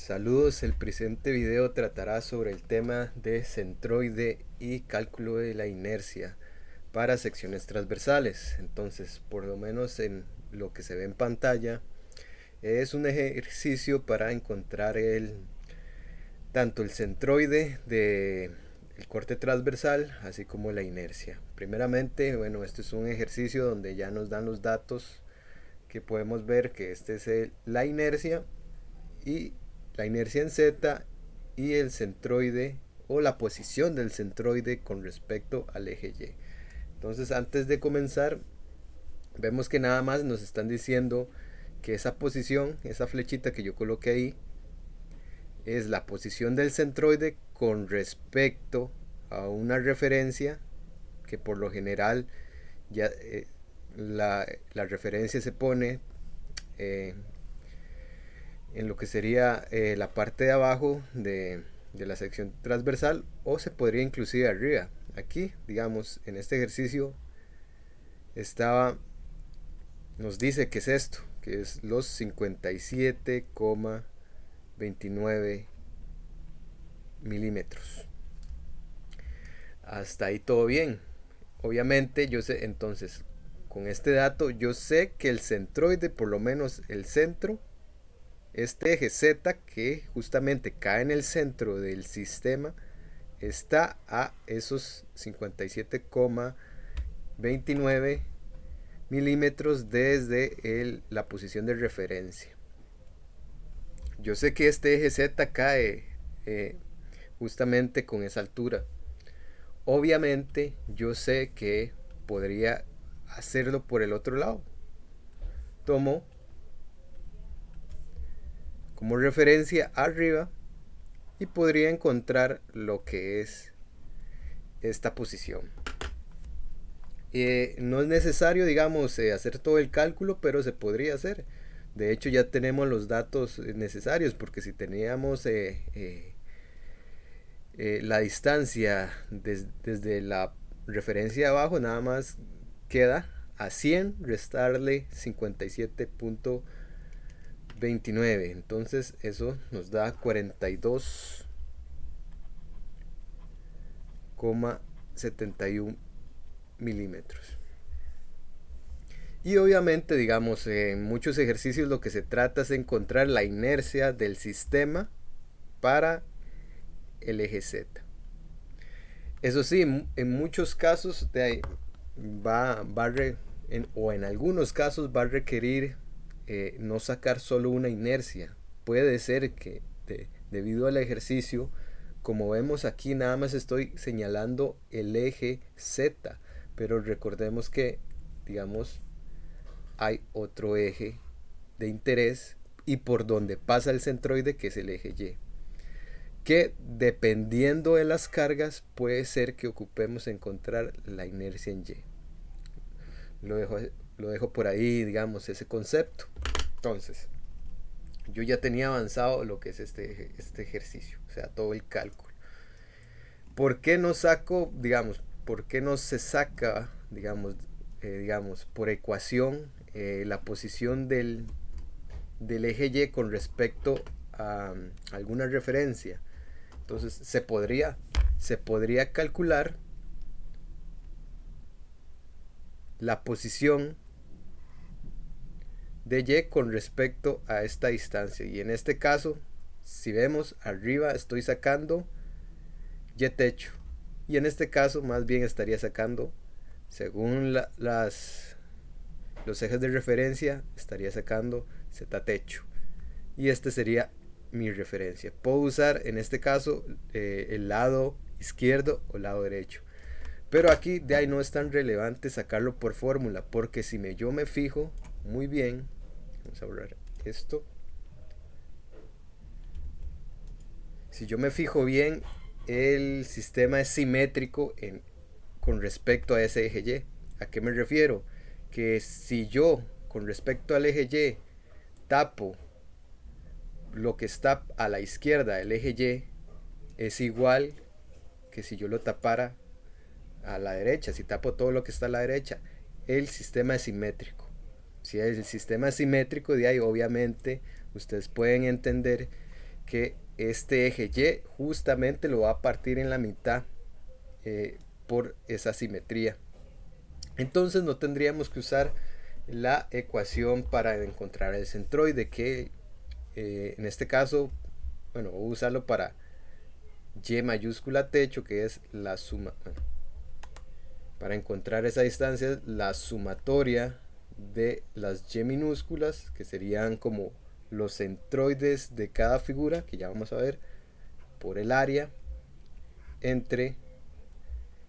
Saludos, el presente video tratará sobre el tema de centroide y cálculo de la inercia para secciones transversales. Entonces, por lo menos en lo que se ve en pantalla, es un ejercicio para encontrar tanto el centroide de el corte transversal, así como la inercia. Primeramente, bueno, este es un ejercicio donde ya nos dan los datos que podemos ver que este es la inercia y la inercia en Z y el centroide o la posición del centroide con respecto al eje Y. Entonces, antes de comenzar, vemos que nada más nos están diciendo que esa posición, esa flechita que yo coloqué ahí, es la posición del centroide con respecto a una referencia que por lo general ya la referencia se pone en lo que sería la parte de abajo de la sección transversal, o se podría inclusive arriba. Aquí, digamos, en este ejercicio nos dice que es esto, que es los 57,29 milímetros. Hasta ahí todo bien. Obviamente yo sé, entonces, con este dato yo sé que el centroide, por lo menos el centro, este eje Z que justamente cae en el centro del sistema, está a esos 57,29 milímetros desde la posición de referencia. Yo sé que este eje Z cae justamente con esa altura. Obviamente yo sé que podría hacerlo por el otro lado. Tomo como referencia arriba y podría encontrar lo que es esta posición. No es necesario, digamos, hacer todo el cálculo, pero se podría hacer. De hecho, ya tenemos los datos necesarios, porque si teníamos la distancia desde la referencia de abajo, nada más queda a 100 restarle 57,29. Entonces eso nos da 42,71 milímetros. Y obviamente, digamos, en muchos ejercicios lo que se trata es encontrar la inercia del sistema para el eje Z. Eso sí, en muchos casos o en algunos casos va a requerir no sacar solo una inercia. Puede ser que debido al ejercicio, como vemos aquí, nada más estoy señalando el eje Z, pero recordemos que, digamos, hay otro eje de interés y por donde pasa el centroide, que es el eje Y, que dependiendo de las cargas puede ser que ocupemos encontrar la inercia en Y. Lo dejo por ahí, digamos, ese concepto. Entonces, yo ya tenía avanzado lo que es este ejercicio, o sea, todo el cálculo. ¿Por qué no saco, digamos, por qué no se saca, digamos, por ecuación la posición del eje Y con respecto a alguna referencia? Entonces se podría calcular la posición de Y con respecto a esta distancia. Y en este caso, si vemos arriba, estoy sacando Y techo. Y en este caso, más bien estaría sacando, según los ejes de referencia, estaría sacando Z techo. Y este sería mi referencia. Puedo usar en este caso el lado izquierdo o lado derecho. Pero aquí de ahí no es tan relevante sacarlo por fórmula, porque si yo me fijo muy bien, vamos a borrar esto. Si yo me fijo bien, el sistema es simétrico con respecto a ese eje Y. ¿A qué me refiero? Que si yo con respecto al eje Y tapo lo que está a la izquierda del eje Y, es igual que si yo lo tapara a la derecha. Si tapo todo lo que está a la derecha, el sistema es simétrico. Si el sistema es simétrico, de ahí obviamente ustedes pueden entender que este eje Y justamente lo va a partir en la mitad por esa simetría. Entonces no tendríamos que usar la ecuación para encontrar el centroide, que en este caso, bueno, voy a usarlo para Y mayúscula techo, que es la suma, bueno, para encontrar esa distancia, la sumatoria de las Y minúsculas, que serían como los centroides de cada figura, que ya vamos a ver, por el área, entre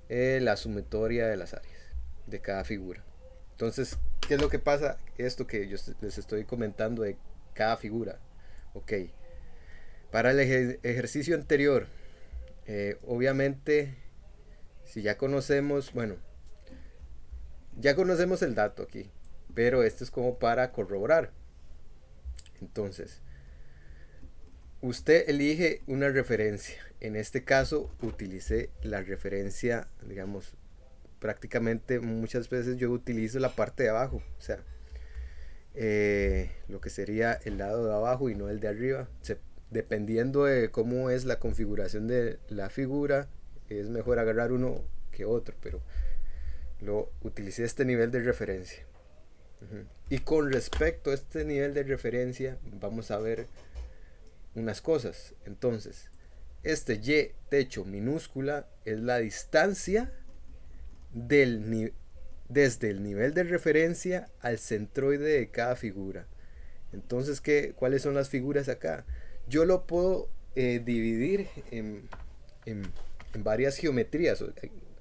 la sumatoria de las áreas de cada figura. Entonces, ¿qué es lo que pasa? Esto que yo les estoy comentando de cada figura. Ok. Para el ejercicio anterior, obviamente, si ya conocemos, bueno, ya conocemos el dato aquí, pero esto es como para corroborar. Entonces, usted elige una referencia. En este caso, utilicé la referencia, digamos, prácticamente muchas veces yo utilizo la parte de abajo, o sea, lo que sería el lado de abajo y no el de arriba. Dependiendo de cómo es la configuración de la figura, es mejor agarrar uno que otro, pero lo utilicé este nivel de referencia. Y con respecto a este nivel de referencia, vamos a ver unas cosas. Entonces, este Y techo minúscula es la distancia desde el nivel de referencia al centroide de cada figura. Entonces, ¿cuáles son las figuras acá? Yo lo puedo dividir en, en varias geometrías.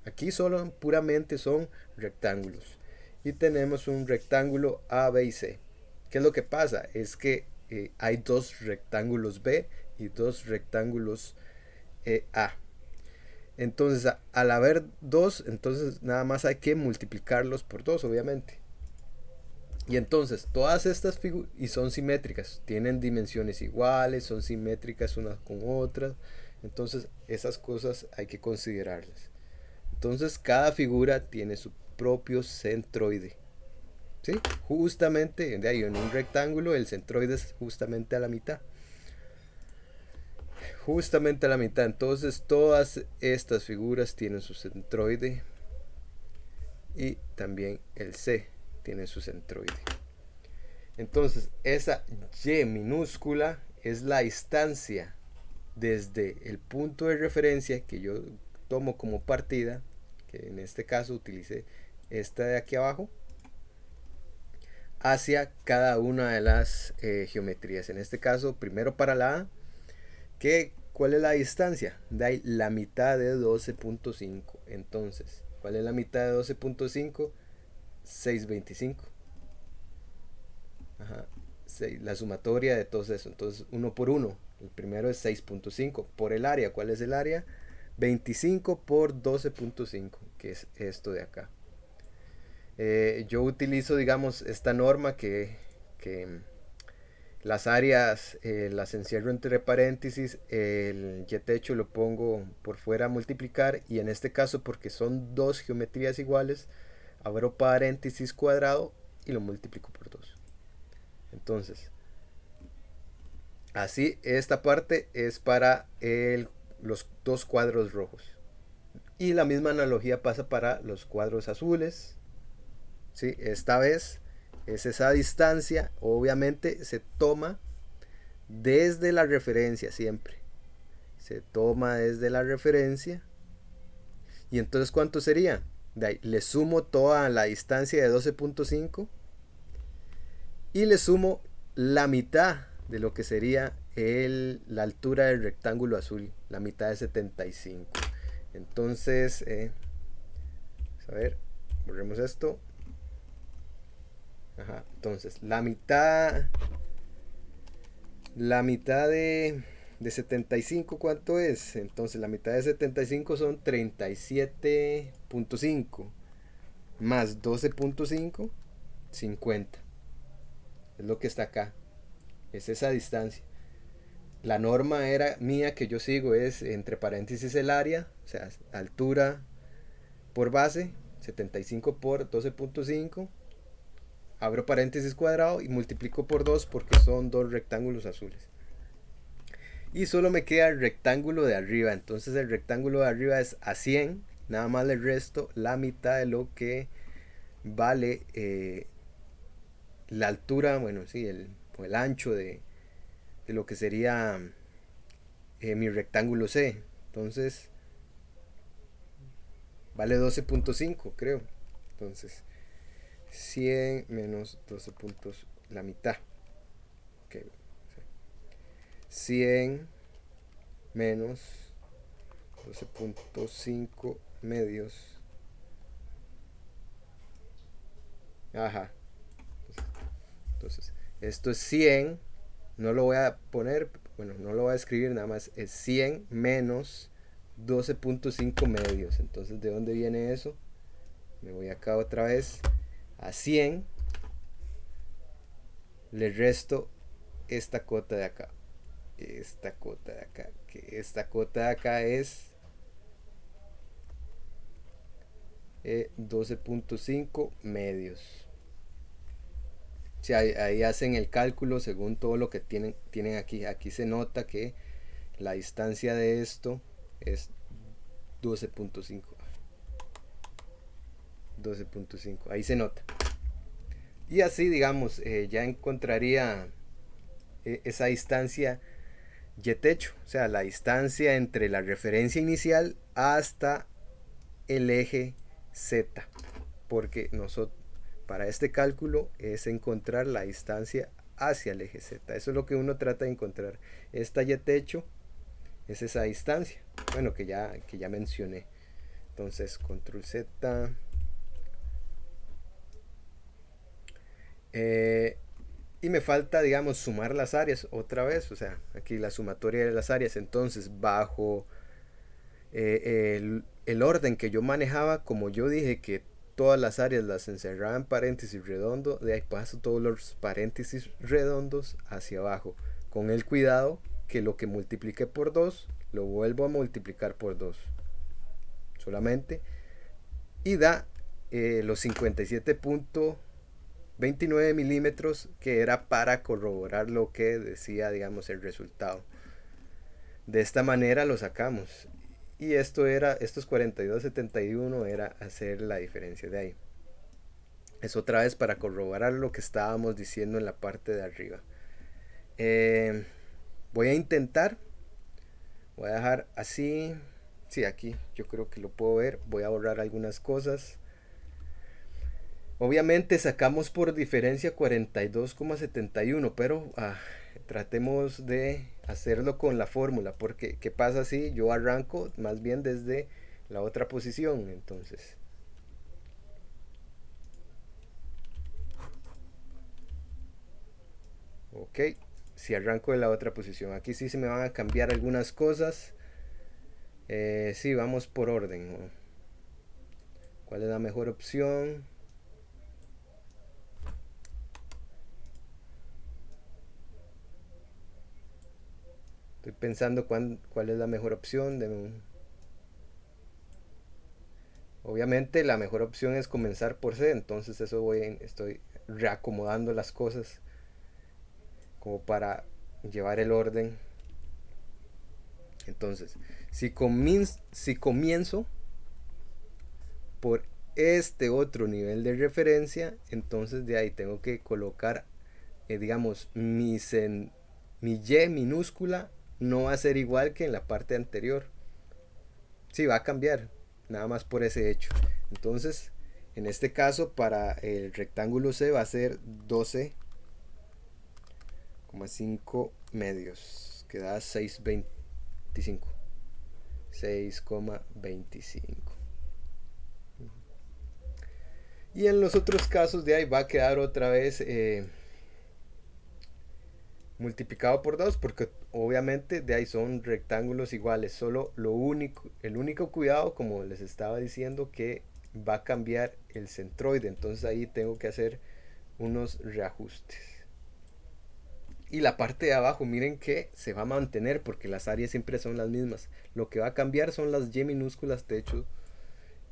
Aquí solo puramente son rectángulos. Y tenemos un rectángulo A, B y C. ¿Qué es lo que pasa? Es que hay dos rectángulos B y dos rectángulos A. Entonces, al haber dos, entonces nada más hay que multiplicarlos por dos, obviamente. Y entonces, todas estas figuras, y son simétricas, tienen dimensiones iguales, son simétricas unas con otras. Entonces, esas cosas hay que considerarlas. Entonces, cada figura tiene su propio centroide. ¿Sí? Justamente, de ahí en un rectángulo, el centroide es justamente a la mitad. Justamente a la mitad. Entonces, todas estas figuras tienen su centroide. Y también el C tiene su centroide. Entonces, esa Y minúscula es la distancia desde el punto de referencia que yo tomo como partida, que en este caso utilicé esta de aquí abajo, hacia cada una de las geometrías. En este caso, primero para la A, ¿cuál es la distancia? De ahí la mitad de 12.5. Entonces, ¿cuál es la mitad de 12.5? 625. Ajá. La sumatoria de todo eso. Entonces, uno por uno. El primero es 6.5. Por el área, ¿cuál es el área? 25 por 12.5, que es esto de acá. Yo utilizo, digamos, esta norma que las áreas las encierro entre paréntesis, el y techo lo pongo por fuera a multiplicar, y en este caso, porque son dos geometrías iguales, abro paréntesis cuadrado y lo multiplico por 2. Entonces, así esta parte es para los dos cuadros rojos. Y la misma analogía pasa para los cuadros azules. ¿Sí? Esta vez es esa distancia, obviamente se toma desde la referencia siempre. Se toma desde la referencia. Y entonces, ¿cuánto sería? De ahí, le sumo toda la distancia de 12.5 y le sumo la mitad de lo que sería la altura del rectángulo azul, la mitad de 75. Entonces, a ver, borremos esto. Ajá, entonces, la mitad de 75, ¿cuánto es? Entonces, la mitad de 75 son 37.5 más 12.5, 50. Es lo que está acá. Es esa distancia. La norma mía que yo sigo es entre paréntesis el área, o sea, altura por base, 75 por 12.5. Abro paréntesis cuadrado y multiplico por 2 porque son dos rectángulos azules. Y solo me queda el rectángulo de arriba. Entonces el rectángulo de arriba es a 100. Nada más le resto la mitad de lo que vale la altura, bueno, sí, o el ancho de lo que sería mi rectángulo C. Entonces vale 12.5, creo. Entonces 100 menos 12 puntos, la mitad. Okay. 100 menos 12.5 medios. Ajá. Entonces, esto es 100. No lo voy a poner, bueno, no lo voy a escribir, nada más es 100 menos 12.5 medios. Entonces, ¿de dónde viene eso? Me voy acá otra vez a 100. Le resto esta cota de acá. Esta cota de acá. Que esta cota de acá es 12.5 medios. Si ahí hacen el cálculo según todo lo que tienen aquí. Aquí se nota que la distancia de esto es 12.5. 12.5. Ahí se nota. Y así, digamos, ya encontraría esa distancia y techo. O sea, la distancia entre la referencia inicial hasta el eje Z. Porque nosotros, para este cálculo, es encontrar la distancia hacia el eje Z. Eso es lo que uno trata de encontrar. Esta y techo es esa distancia. Bueno, que ya mencioné. Entonces, control Z. Y me falta, digamos, sumar las áreas otra vez. O sea, aquí la sumatoria de las áreas. Entonces, bajo el orden que yo manejaba, como yo dije que todas las áreas las encerraba en paréntesis redondo, de ahí paso todos los paréntesis redondos hacia abajo. Con el cuidado que lo que multiplique por 2 lo vuelvo a multiplicar por 2 solamente. Y da los 57.29 milímetros, que era para corroborar lo que decía, digamos, el resultado. De esta manera lo sacamos. Y estos 42.71 era hacer la diferencia de ahí. Es otra vez para corroborar lo que estábamos diciendo en la parte de arriba. Voy a intentar. Voy a dejar así. Sí, aquí yo creo que lo puedo ver. Voy a borrar algunas cosas. Obviamente sacamos por diferencia 42.71, pero tratemos de hacerlo con la fórmula, porque ¿qué pasa si yo arranco más bien desde la otra posición? Entonces, ok, si arranco de la otra posición, aquí sí se me van a cambiar algunas cosas. Sí, vamos por orden, ¿no? ¿Cuál es la mejor opción? Estoy pensando cuál es la mejor opción. Obviamente la mejor opción es comenzar por C, entonces estoy reacomodando las cosas como para llevar el orden. Entonces, si comienzo por este otro nivel de referencia, entonces de ahí tengo que colocar, digamos, mi Y minúscula no va a ser igual que en la parte anterior. Sí, va a cambiar, nada más por ese hecho. Entonces, en este caso, para el rectángulo C va a ser 12,5 medios, que da 6,25. 6,25. Y en los otros casos de ahí va a quedar otra vez multiplicado por 2, porque obviamente de ahí son rectángulos iguales. Solo el único cuidado, como les estaba diciendo, que va a cambiar el centroide. Entonces ahí tengo que hacer unos reajustes. Y la parte de abajo, miren que se va a mantener porque las áreas siempre son las mismas. Lo que va a cambiar son las Y minúsculas, de hecho,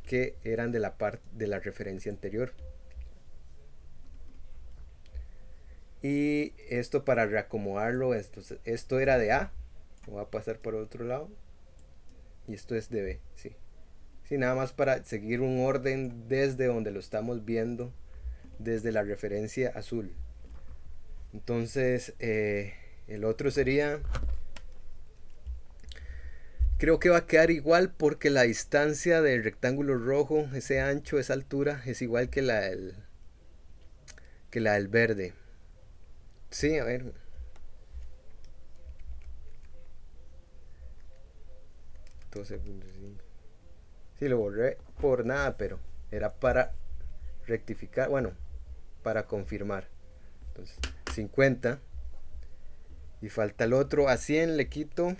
que eran de la parte de la referencia anterior. Y esto para reacomodarlo, esto era de A. Voy a pasar por otro lado. Y esto es DB, sí. Sí, nada más para seguir un orden desde donde lo estamos viendo, desde la referencia azul. Entonces, el otro sería, creo que va a quedar igual porque la distancia del rectángulo rojo, ese ancho, esa altura, es igual que la del verde. Sí, a ver. 12.5. Sí, lo borré por nada, pero era para rectificar, bueno, para confirmar. Entonces, 50. Y falta el otro. A 100 le quito.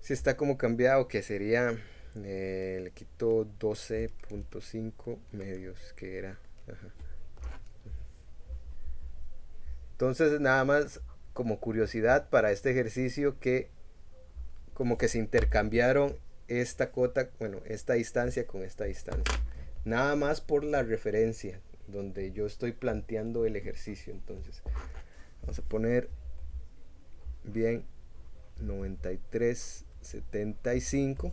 Si está como cambiado, que sería. Le quito 12.5 medios, que era. Ajá. Entonces, nada más como curiosidad para este ejercicio, que como que se intercambiaron esta cota, bueno, esta distancia con esta distancia. Nada más por la referencia donde yo estoy planteando el ejercicio. Entonces, vamos a poner bien 93.75.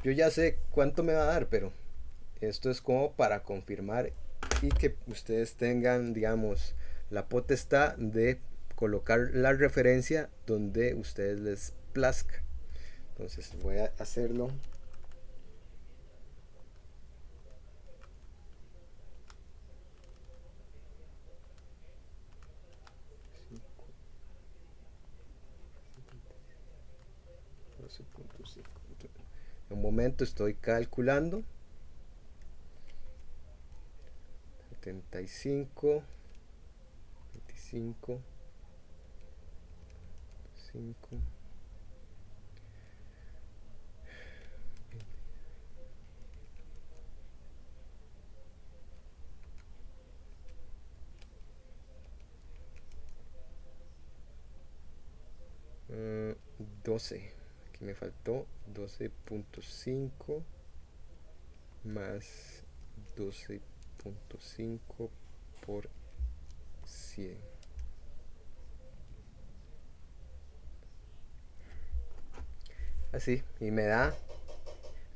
Yo ya sé cuánto me va a dar, pero esto es como para confirmar y que ustedes tengan, digamos, la potestad de colocar la referencia donde ustedes les plazca. Entonces voy a hacerlo. En un momento estoy calculando. 75, 25, 5. Uh, 12. Aquí me faltó 12.5 más 12.5 por 100. Así, y me da.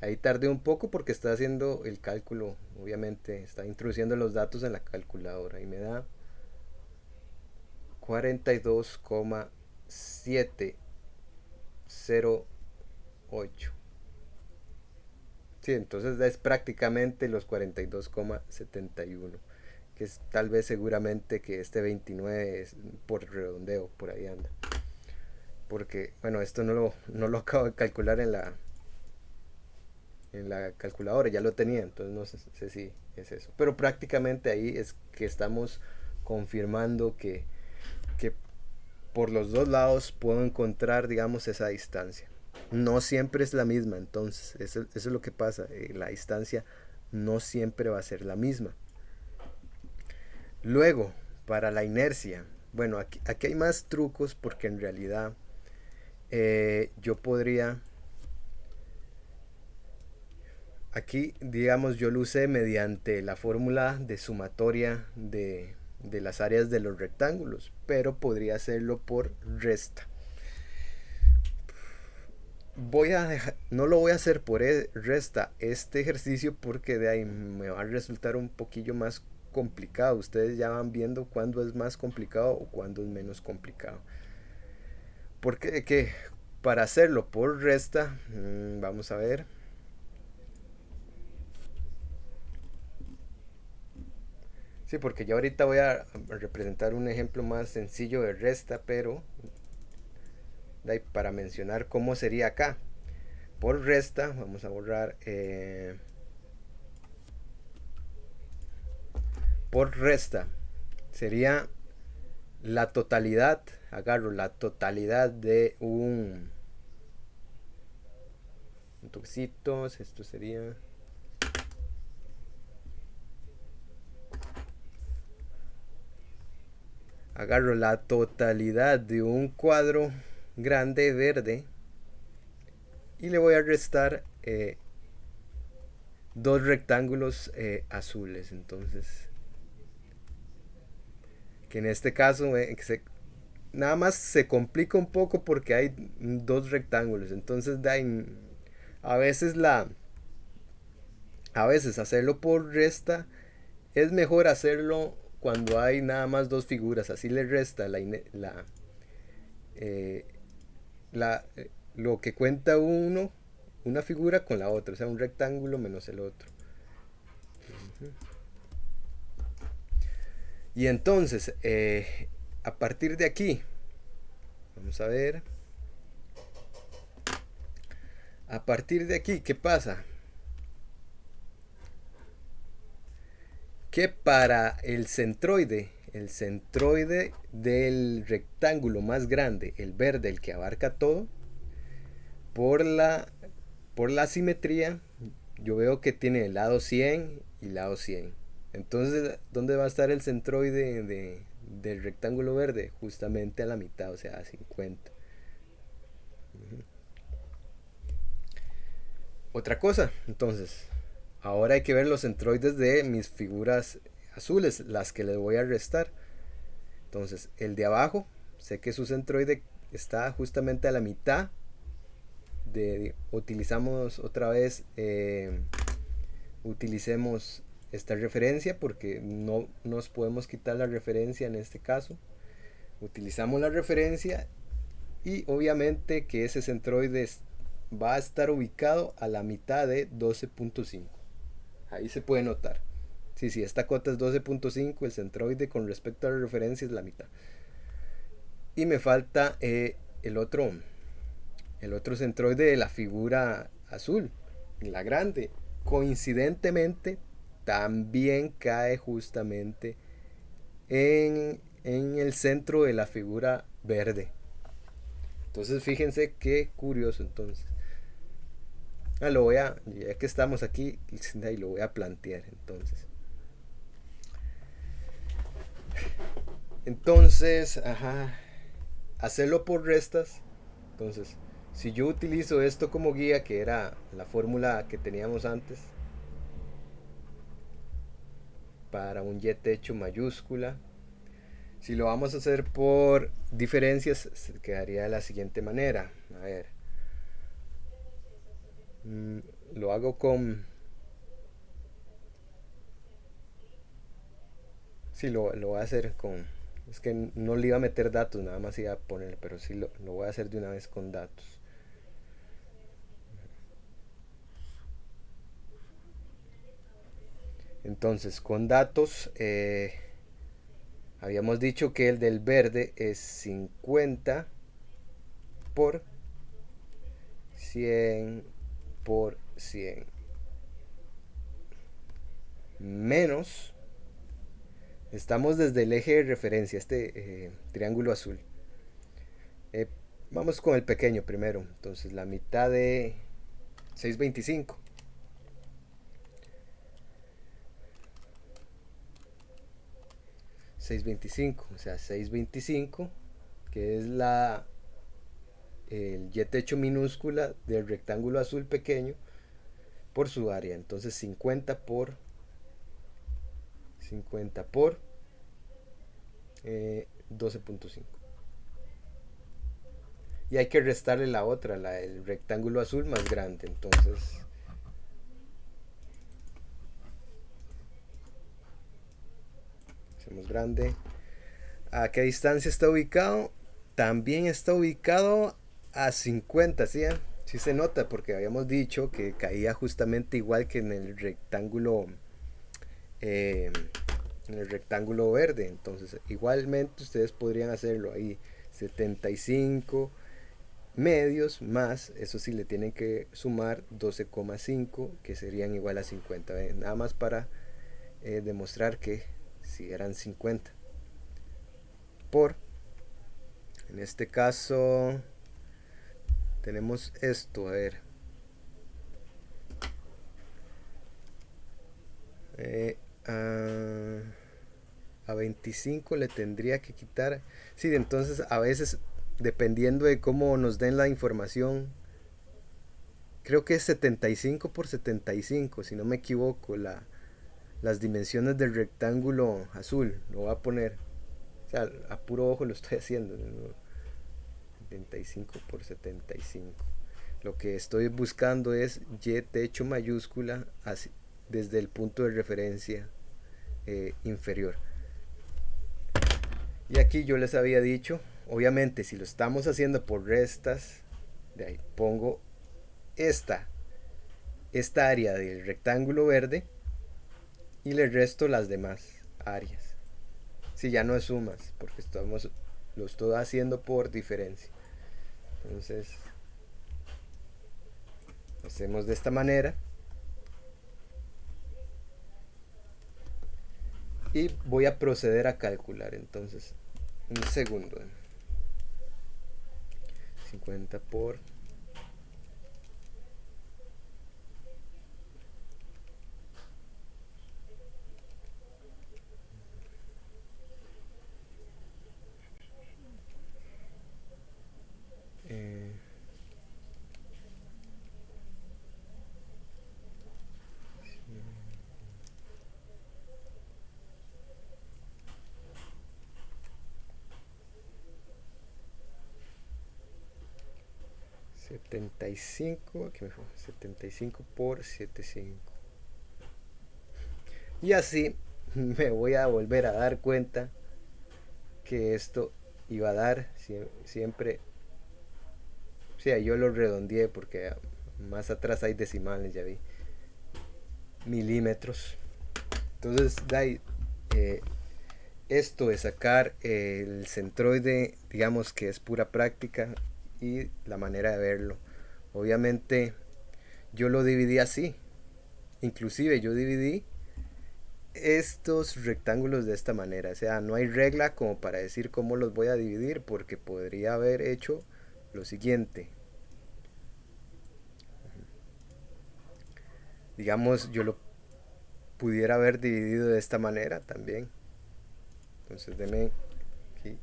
Ahí tardé un poco porque está haciendo el cálculo, obviamente, está introduciendo los datos en la calculadora y me da 42,708. Sí, entonces es prácticamente los 42,71, que es tal vez seguramente que este 29 es por redondeo, por ahí anda. Porque, bueno, esto no lo acabo de calcular en la calculadora, ya lo tenía, entonces no sé si es eso. Pero prácticamente ahí es que estamos confirmando que por los dos lados puedo encontrar, digamos, esa distancia. No siempre es la misma, entonces eso es lo que pasa. La distancia no siempre va a ser la misma. Luego, para la inercia, bueno, aquí hay más trucos porque en realidad yo podría, aquí digamos yo lo usé mediante la fórmula de sumatoria de las áreas de los rectángulos, pero podría hacerlo por resta. No lo voy a hacer por resta este ejercicio porque de ahí me va a resultar un poquillo más complicado. Ustedes ya van viendo cuándo es más complicado o cuándo es menos complicado. Porque que para hacerlo por resta, vamos a ver. Sí, porque ya ahorita voy a representar un ejemplo más sencillo de resta, pero para mencionar cómo sería acá. Por resta, vamos a borrar. Por resta sería la totalidad. Agarro la totalidad de un toquecitos. Esto sería. Agarro la totalidad de un cuadro grande verde y le voy a restar dos rectángulos azules. Entonces que en este caso nada más se complica un poco porque hay dos rectángulos. Entonces a veces a veces hacerlo por resta es mejor hacerlo cuando hay nada más dos figuras. Así le resta eh, lo que cuenta una figura con la otra, o sea, un rectángulo menos el otro. Y entonces, a partir de aquí, vamos a ver, a partir de aquí, ¿qué pasa? Que para el centroide del rectángulo más grande, el verde, el que abarca todo, por por la simetría, yo veo que tiene el lado 100 y lado 100. Entonces, ¿dónde va a estar el centroide del rectángulo verde? Justamente a la mitad, o sea, a 50. Otra cosa, entonces, ahora hay que ver los centroides de mis figuras azules, las que les voy a restar. Entonces, el de abajo, sé que su centroide está justamente a la mitad. Utilizamos otra vez, utilicemos esta referencia porque no nos podemos quitar la referencia en este caso. Utilizamos la referencia y obviamente que ese centroide va a estar ubicado a la mitad de 12.5. Ahí se puede notar. Sí, sí, esta cota es 12.5, el centroide con respecto a la referencia es la mitad. Y me falta el otro centroide de la figura azul, la grande. Coincidentemente, también cae justamente en el centro de la figura verde. Entonces, fíjense qué curioso entonces. Ya que estamos aquí, ahí lo voy a plantear entonces. Entonces, ajá, hacerlo por restas. Entonces, si yo utilizo esto como guía, que era la fórmula que teníamos antes, para un y techo mayúscula, si lo vamos a hacer por diferencias, se quedaría de la siguiente manera. A ver, lo hago con... Sí, lo voy a hacer con... Es que no le iba a meter datos, nada más iba a poner, pero sí lo voy a hacer de una vez con datos. Entonces, con datos, habíamos dicho que el del verde es 50 por 100 por 100 menos, estamos desde el eje de referencia, este triángulo azul. Eh, Vamos con el pequeño primero, entonces la mitad de 625. 625, o sea, 625, que es el y techo minúscula del rectángulo azul pequeño por su área. Entonces 50 por 12.5. Y hay que restarle la otra, el rectángulo azul más grande. Entonces, hacemos grande. ¿A qué distancia está ubicado? También está ubicado a 50, ¿sí? Sí se nota porque habíamos dicho que caía justamente igual que eh, en el rectángulo verde. Entonces, igualmente ustedes podrían hacerlo ahí, 75 medios más, eso sí le tienen que sumar 12,5 que serían igual a 50. Nada más para demostrar que si eran 50 por, en este caso tenemos esto, a ver, a 25 le tendría que quitar, sí, entonces a veces dependiendo de cómo nos den la información, creo que es 75 por 75 si no me equivoco, las dimensiones del rectángulo azul, lo voy a poner O sea, a puro ojo lo estoy haciendo, ¿no? 75 por 75. Lo que estoy buscando es y techo mayúscula desde el punto de referencia inferior. Y aquí yo les había dicho, obviamente si lo estamos haciendo por restas, de ahí pongo esta, esta área del rectángulo verde y le resto las demás áreas. Si ya no es sumas, porque lo estoy haciendo por diferencia. Entonces, hacemos de esta manera. Y voy a proceder a calcular. Entonces, un segundo. 50 por 75, aquí me fue, 75 por 75. Y así me voy a volver a dar cuenta que esto iba a dar siempre. O sea, yo lo redondeé porque más atrás hay decimales, ya vi. Milímetros. Entonces, eh, esto de sacar el centroide, digamos que es pura práctica y la manera de verlo. Obviamente yo lo dividí así. Inclusive yo dividí estos rectángulos de esta manera. O sea, no hay regla como para decir cómo los voy a dividir porque podría haber hecho lo siguiente. Digamos, yo lo pudiera haber dividido de esta manera también. Entonces, denme aquí.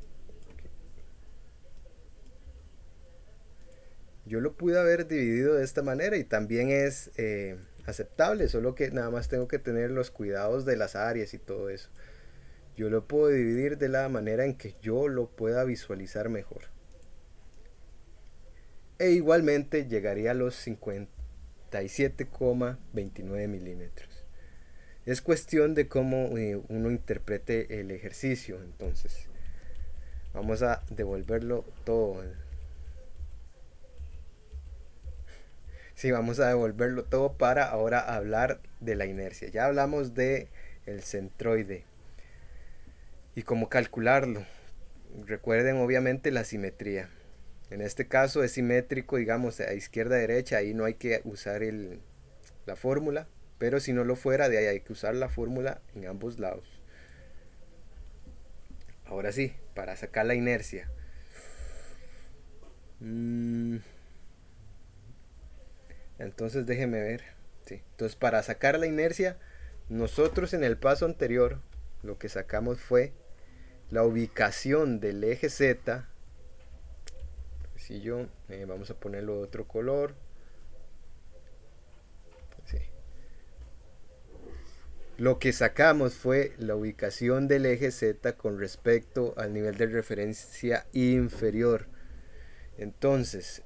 Yo lo pude haber dividido de esta manera y también es aceptable, solo que nada más tengo que tener los cuidados de las áreas y todo eso. Yo lo puedo dividir de la manera en que yo lo pueda visualizar mejor. E igualmente llegaría a los 57,29 milímetros. Es cuestión de cómo uno interprete el ejercicio. Entonces, vamos a devolverlo todo. Sí, vamos a devolverlo todo para ahora hablar de la inercia. Ya hablamos de el centroide y cómo calcularlo. Recuerden obviamente la simetría. En este caso es simétrico, digamos, a izquierda a derecha, ahí no hay que usar la fórmula, pero si no lo fuera, de ahí hay que usar la fórmula en ambos lados. Ahora sí, para sacar la inercia. Entonces déjeme ver. Sí. Entonces para sacar la inercia, nosotros en el paso anterior lo que sacamos fue la ubicación del eje Z. Si yo vamos a ponerlo de otro color. Sí. Lo que sacamos fue la ubicación del eje Z con respecto al nivel de referencia inferior. Entonces,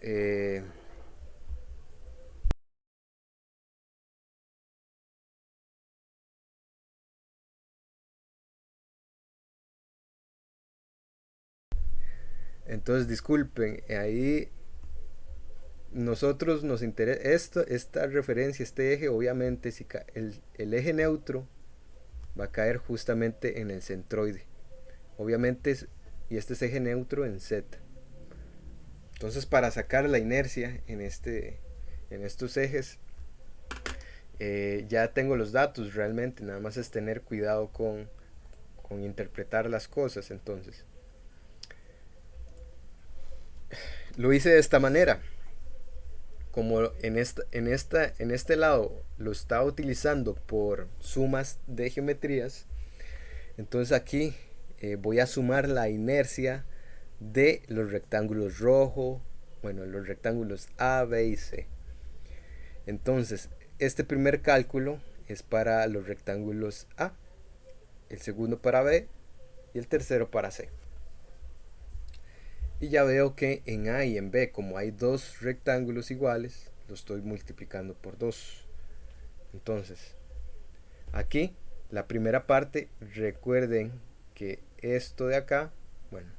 disculpen, ahí nosotros nos interesa esta referencia, este eje, obviamente si el eje neutro va a caer justamente en el centroide. Obviamente, y este es eje neutro en Z. Entonces, para sacar la inercia en estos ejes, ya tengo los datos realmente, nada más es tener cuidado con interpretar las cosas. Entonces, lo hice de esta manera. Como en este lado lo estaba utilizando por sumas de geometrías, entonces aquí voy a sumar la inercia de los rectángulos rojo, bueno, los rectángulos A, B y C. Entonces, este primer cálculo es para los rectángulos A, el segundo para B y el tercero para C. Y ya veo que en A y en B, como hay dos rectángulos iguales, lo estoy multiplicando por 2. Entonces, aquí, la primera parte, recuerden que esto de acá, bueno,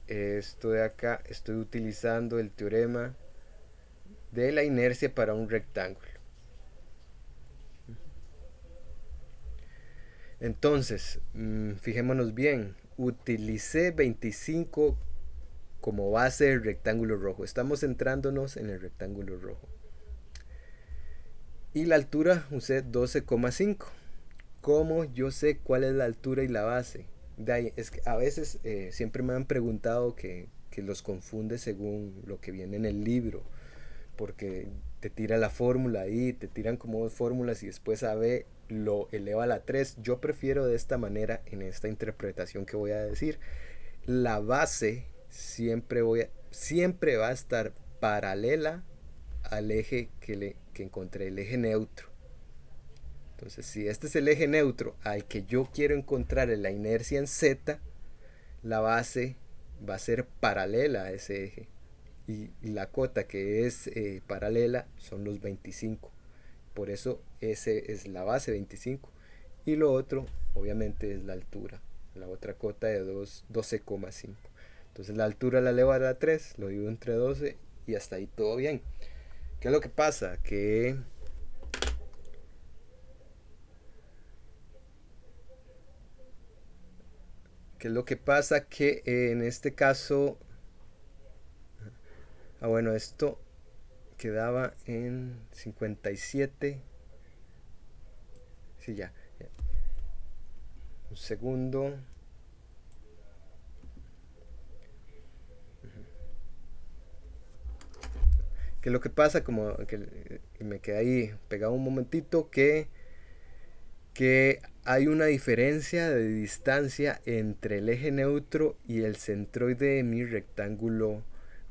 esto de acá, estoy utilizando el teorema de la inercia para un rectángulo. Entonces, fijémonos bien, utilicé 25 como base del rectángulo rojo. Estamos centrándonos en el rectángulo rojo. Y la altura usé 12,5. ¿Cómo yo sé cuál es la altura y la base? De ahí, es que a veces siempre me han preguntado que los confunde según lo que viene en el libro, porque te tira la fórmula ahí, te tiran como dos fórmulas y después a B lo eleva a la 3. Yo prefiero de esta manera en esta interpretación que voy a decir. La base siempre va a estar paralela al eje que encontré, el eje neutro. Entonces, si este es el eje neutro al que yo quiero encontrar en la inercia en Z, la base va a ser paralela a ese eje. Y la cota que es paralela son los 25. Por eso ese es la base 25. Y lo otro, obviamente, es la altura. La otra cota de 12,5. Entonces la altura la elevo a la 3, lo divido entre 12 y hasta ahí todo bien. ¿Qué es lo que pasa? ¿Qué es lo que pasa? Que en este caso... bueno, esto quedaba en 57. Sí, ya. Un segundo. Que lo que pasa, como que me quedé ahí pegado un momentito, que hay una diferencia de distancia entre el eje neutro y el centroide de mi rectángulo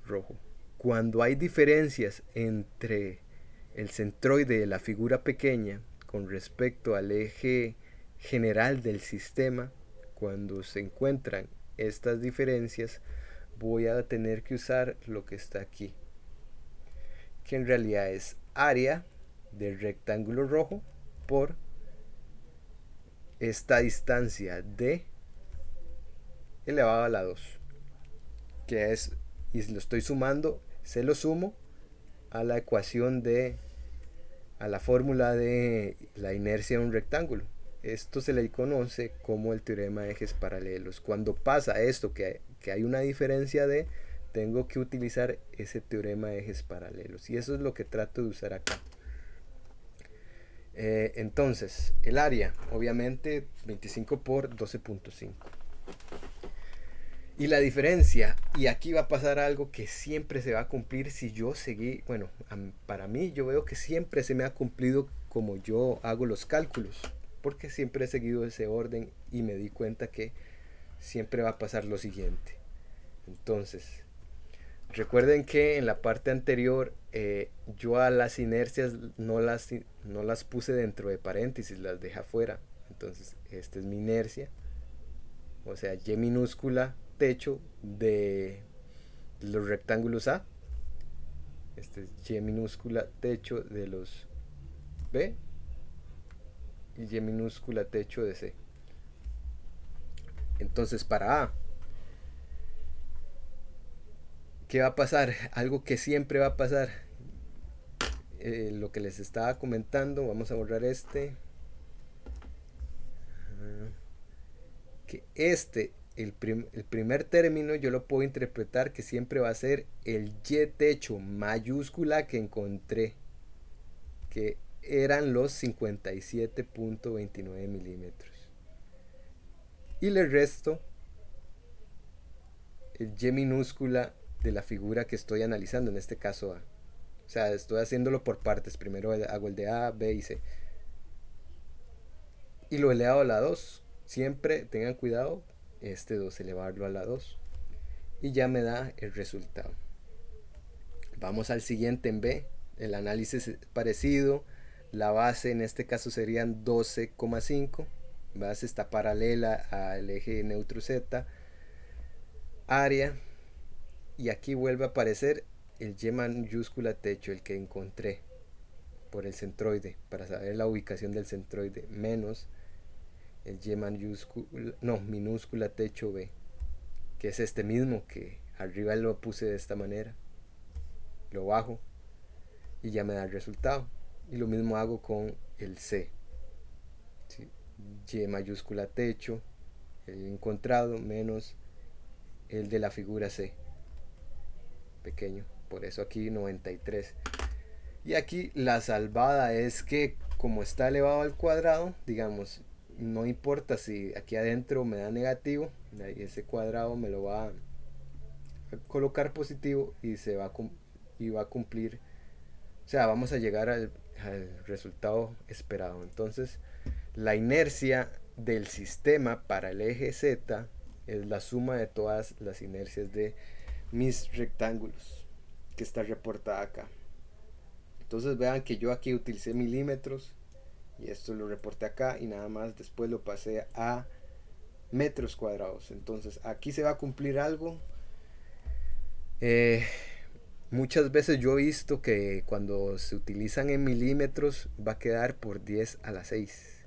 rojo. Cuando hay diferencias entre el centroide de la figura pequeña con respecto al eje general del sistema, cuando se encuentran estas diferencias, voy a tener que usar lo que está aquí, que en realidad es área del rectángulo rojo por esta distancia d elevado a la 2, que es, y lo estoy sumando, se lo sumo a la ecuación a la fórmula de la inercia de un rectángulo. Esto se le conoce como el teorema de ejes paralelos. Cuando pasa esto, que hay una diferencia de, tengo que utilizar ese teorema de ejes paralelos. Y eso es lo que trato de usar acá. Entonces, el área, obviamente 25 por 12,5. Y la diferencia, y aquí va a pasar algo que siempre se va a cumplir si yo seguí, bueno, para mí yo veo que siempre se me ha cumplido como yo hago los cálculos, porque siempre he seguido ese orden y me di cuenta que siempre va a pasar lo siguiente. Entonces, recuerden que en la parte anterior yo a las inercias no las puse dentro de paréntesis, las dejé afuera. Entonces, esta es mi inercia, o sea, y minúscula techo de los rectángulos A. Este es y minúscula techo de los B y y minúscula techo de C. Entonces, para A, ¿qué va a pasar? Algo que siempre va a pasar. Lo que les estaba comentando, vamos a borrar este. Que el primer término yo lo puedo interpretar que siempre va a ser el y techo mayúscula que encontré, que eran los 57,29 milímetros. Y le resto el y minúscula de la figura que estoy analizando, en este caso A. O sea, estoy haciéndolo por partes. Primero hago el de A, B y C. Y lo elevado a la 2. Siempre tengan cuidado, este 2 elevarlo a la 2. Y ya me da el resultado. Vamos al siguiente en B. El análisis es parecido. La base en este caso serían 12,5. base está paralela al eje neutro Z, área, y aquí vuelve a aparecer el Y mayúscula techo, el que encontré por el centroide, para saber la ubicación del centroide, menos el Y mayúscula, no, minúscula techo B, que es este mismo que arriba lo puse de esta manera, lo bajo y ya me da el resultado. Y lo mismo hago con el C, ¿sí? Y mayúscula techo, el encontrado, menos el de la figura C, pequeño, por eso aquí 93. Y aquí la salvada es que como está elevado al cuadrado, digamos, no importa si aquí adentro me da negativo, ese cuadrado me lo va a colocar positivo y va a cumplir, o sea, vamos a llegar al resultado esperado. Entonces, la inercia del sistema para el eje Z es la suma de todas las inercias de mis rectángulos, que está reportada acá. Entonces vean que yo aquí utilicé milímetros y esto lo reporté acá y nada más después lo pasé a metros cuadrados. Entonces aquí se va a cumplir algo. Muchas veces yo he visto que cuando se utilizan en milímetros va a quedar por 10 a la 6.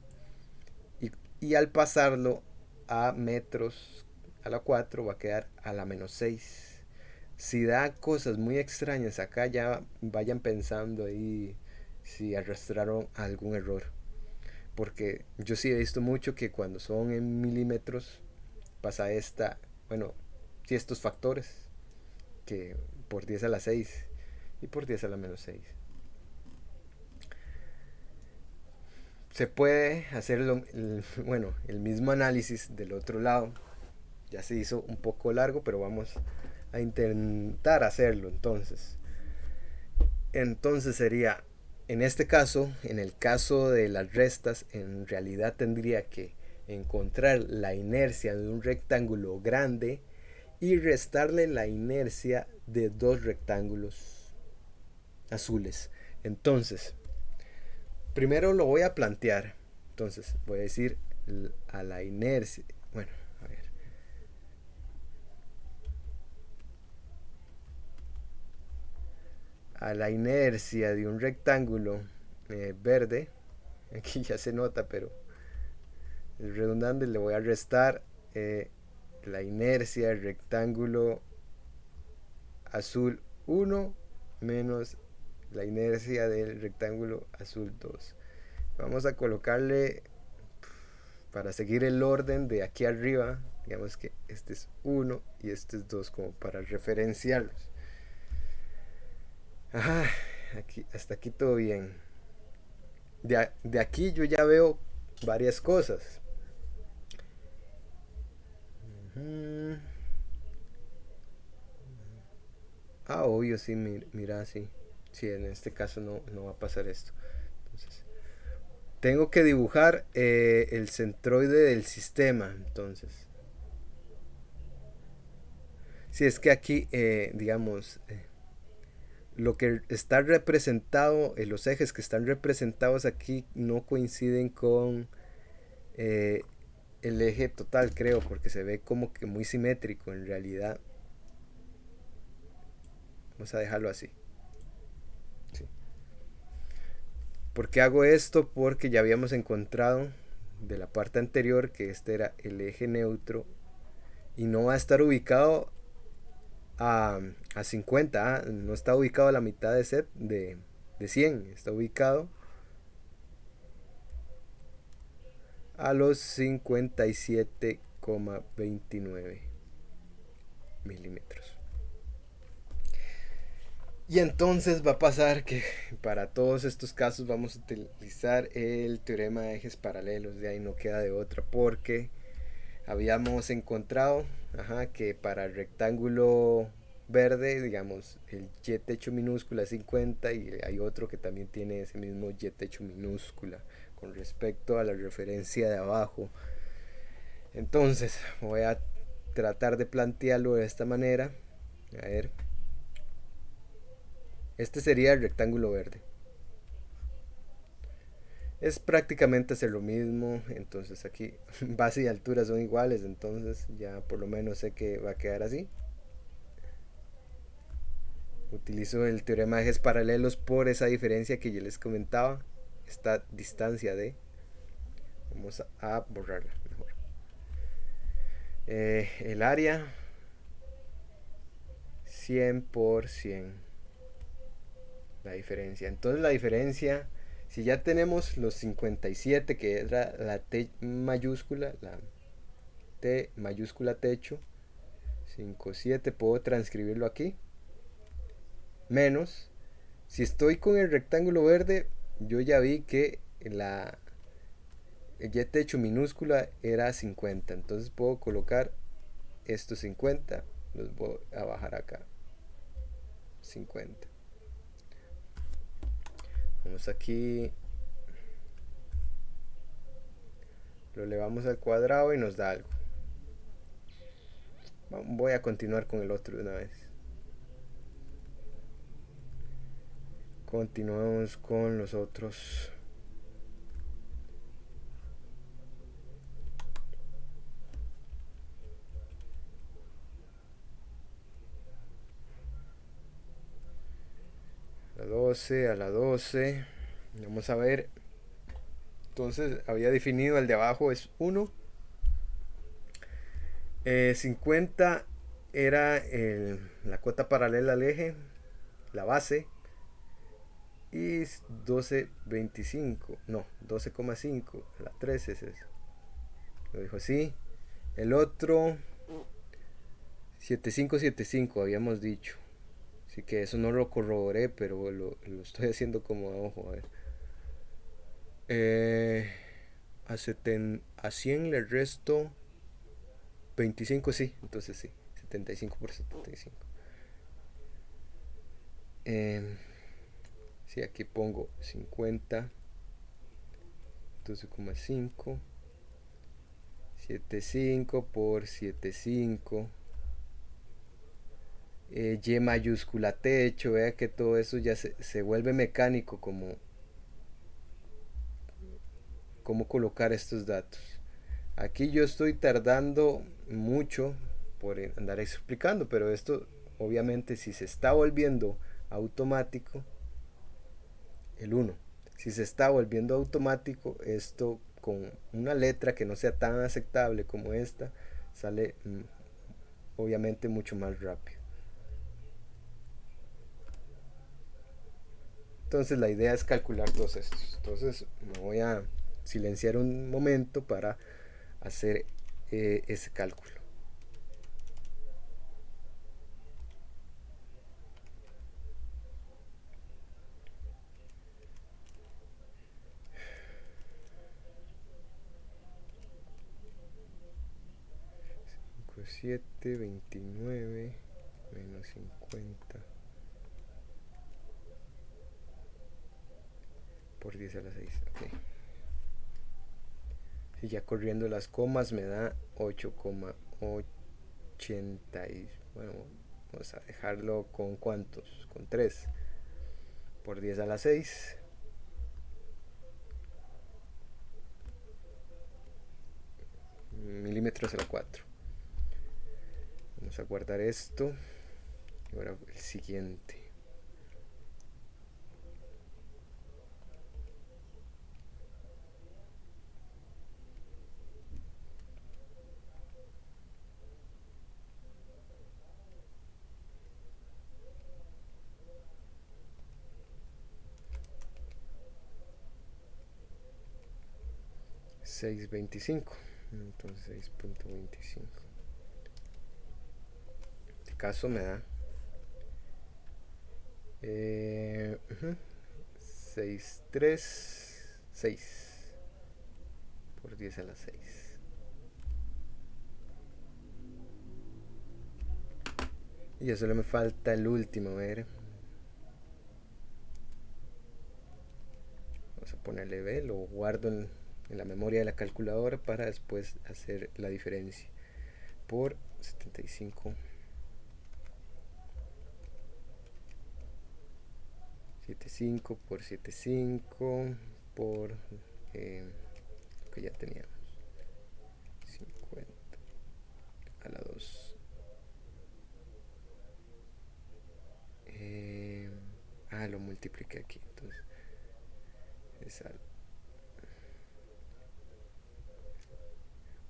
Y al pasarlo a metros a la 4 va a quedar a la menos 6. Si da cosas muy extrañas acá, ya vayan pensando ahí si arrastraron algún error. Porque yo sí he visto mucho que cuando son en milímetros pasa bueno, sí, estos factores, que por 10 a la 6 y por 10 a la menos 6. Se puede hacer bueno, el mismo análisis del otro lado. Ya se hizo un poco largo, pero vamos a intentar hacerlo. Entonces sería, en este caso, en el caso de las restas, en realidad tendría que encontrar la inercia de un rectángulo grande y restarle la inercia de dos rectángulos azules. Entonces, primero lo voy a plantear. Entonces, voy a decir a la inercia. Bueno, a ver. A la inercia de un rectángulo verde. Aquí ya se nota, pero es redundante. Le voy a restar la inercia del rectángulo azul 1 menos la inercia del rectángulo azul 2. Vamos a colocarle, para seguir el orden de aquí arriba, digamos que este es 1 y este es 2, como para referenciarlos. Ajá, hasta aquí todo bien. De aquí yo ya veo varias cosas. Obvio, sí, mira, sí. Sí, en este caso no va a pasar esto. Entonces, tengo que dibujar el centroide del sistema. Entonces, si es que aquí, digamos, lo que está representado, los ejes que están representados aquí no coinciden con eh, el eje total, creo, porque se ve como que muy simétrico en realidad. Vamos a dejarlo así. Sí. ¿Por qué hago esto? Porque ya habíamos encontrado de la parte anterior que este era el eje neutro y no va a estar ubicado a 50, no está ubicado a la mitad de set de 100, está ubicado a los 57,29 milímetros. Y entonces va a pasar que para todos estos casos vamos a utilizar el teorema de ejes paralelos, de ahí no queda de otra, porque habíamos encontrado que para el rectángulo verde, digamos, el y techo minúscula es 50 y hay otro que también tiene ese mismo y techo minúscula con respecto a la referencia de abajo. Entonces voy a tratar de plantearlo de esta manera. A ver, este sería el rectángulo verde. Es prácticamente hacer lo mismo, entonces aquí base y altura son iguales, entonces ya por lo menos sé que va a quedar así. Utilizo el teorema de ejes paralelos por esa diferencia que yo les comentaba, esta distancia de... Vamos a borrarla mejor. El área 100% la diferencia. Entonces la diferencia, si ya tenemos los 57 que era la T mayúscula, la T mayúscula techo, 57 puedo transcribirlo aquí, menos, si estoy con el rectángulo verde, yo ya vi que el techo minúscula era 50, entonces puedo colocar estos 50, los voy a bajar acá, 50. Vamos aquí, lo elevamos al cuadrado y nos da algo. Voy a continuar con el otro de una vez. Continuamos con los otros. A la 12, a la 12. Vamos a ver. Entonces había definido el de abajo es 1. 50 era la cota paralela al eje, la base. Y 12,25. No, 12,5. La 13 es eso. Lo dijo así. El otro 7575 habíamos dicho. Así que eso no lo corroboré, pero lo estoy haciendo como a ojo. A ver. A 100 le resto 25, sí. Entonces sí. 75 por 75. Sí, aquí pongo 50. 12,5. 75 por 75. Y mayúscula techo, vea que todo eso ya se vuelve mecánico como colocar estos datos. Aquí yo estoy tardando mucho por andar explicando, pero esto obviamente si se está volviendo automático, el 1, si se está volviendo automático, esto con una letra que no sea tan aceptable como esta, sale obviamente mucho más rápido. Entonces la idea es calcular todos estos. Entonces me voy a silenciar un momento para hacer ese cálculo. Cinco, 7, 29 menos 50 por 10 a la 6. Okay. Y ya corriendo las comas me da 8,80. Bueno, vamos a dejarlo con cuántos, con 3 por 10 a la 6 milímetros a la 4. Vamos a guardar esto. Y ahora el siguiente. .25. Entonces 6,25. En este caso me da 636 por 10 a la 6. Y ya solo me falta el último, a ver. Vamos a ponerle B, lo guardo en la memoria de la calculadora para después hacer la diferencia. Por 75. 75 por 75 por que ya teníamos 50 a la 2. Lo multipliqué aquí, entonces esa.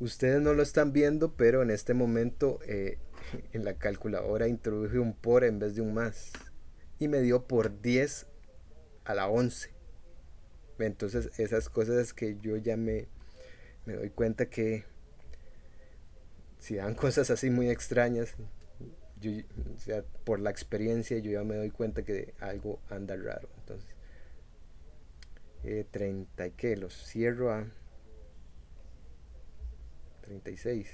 Ustedes no lo están viendo, pero en este momento en la calculadora introduje un por en vez de un más y me dio por 10 a la 11. Entonces esas cosas que yo ya me doy cuenta que si dan cosas así muy extrañas, yo, o sea, por la experiencia yo ya me doy cuenta que algo anda raro. Entonces 30 y que los cierro a 36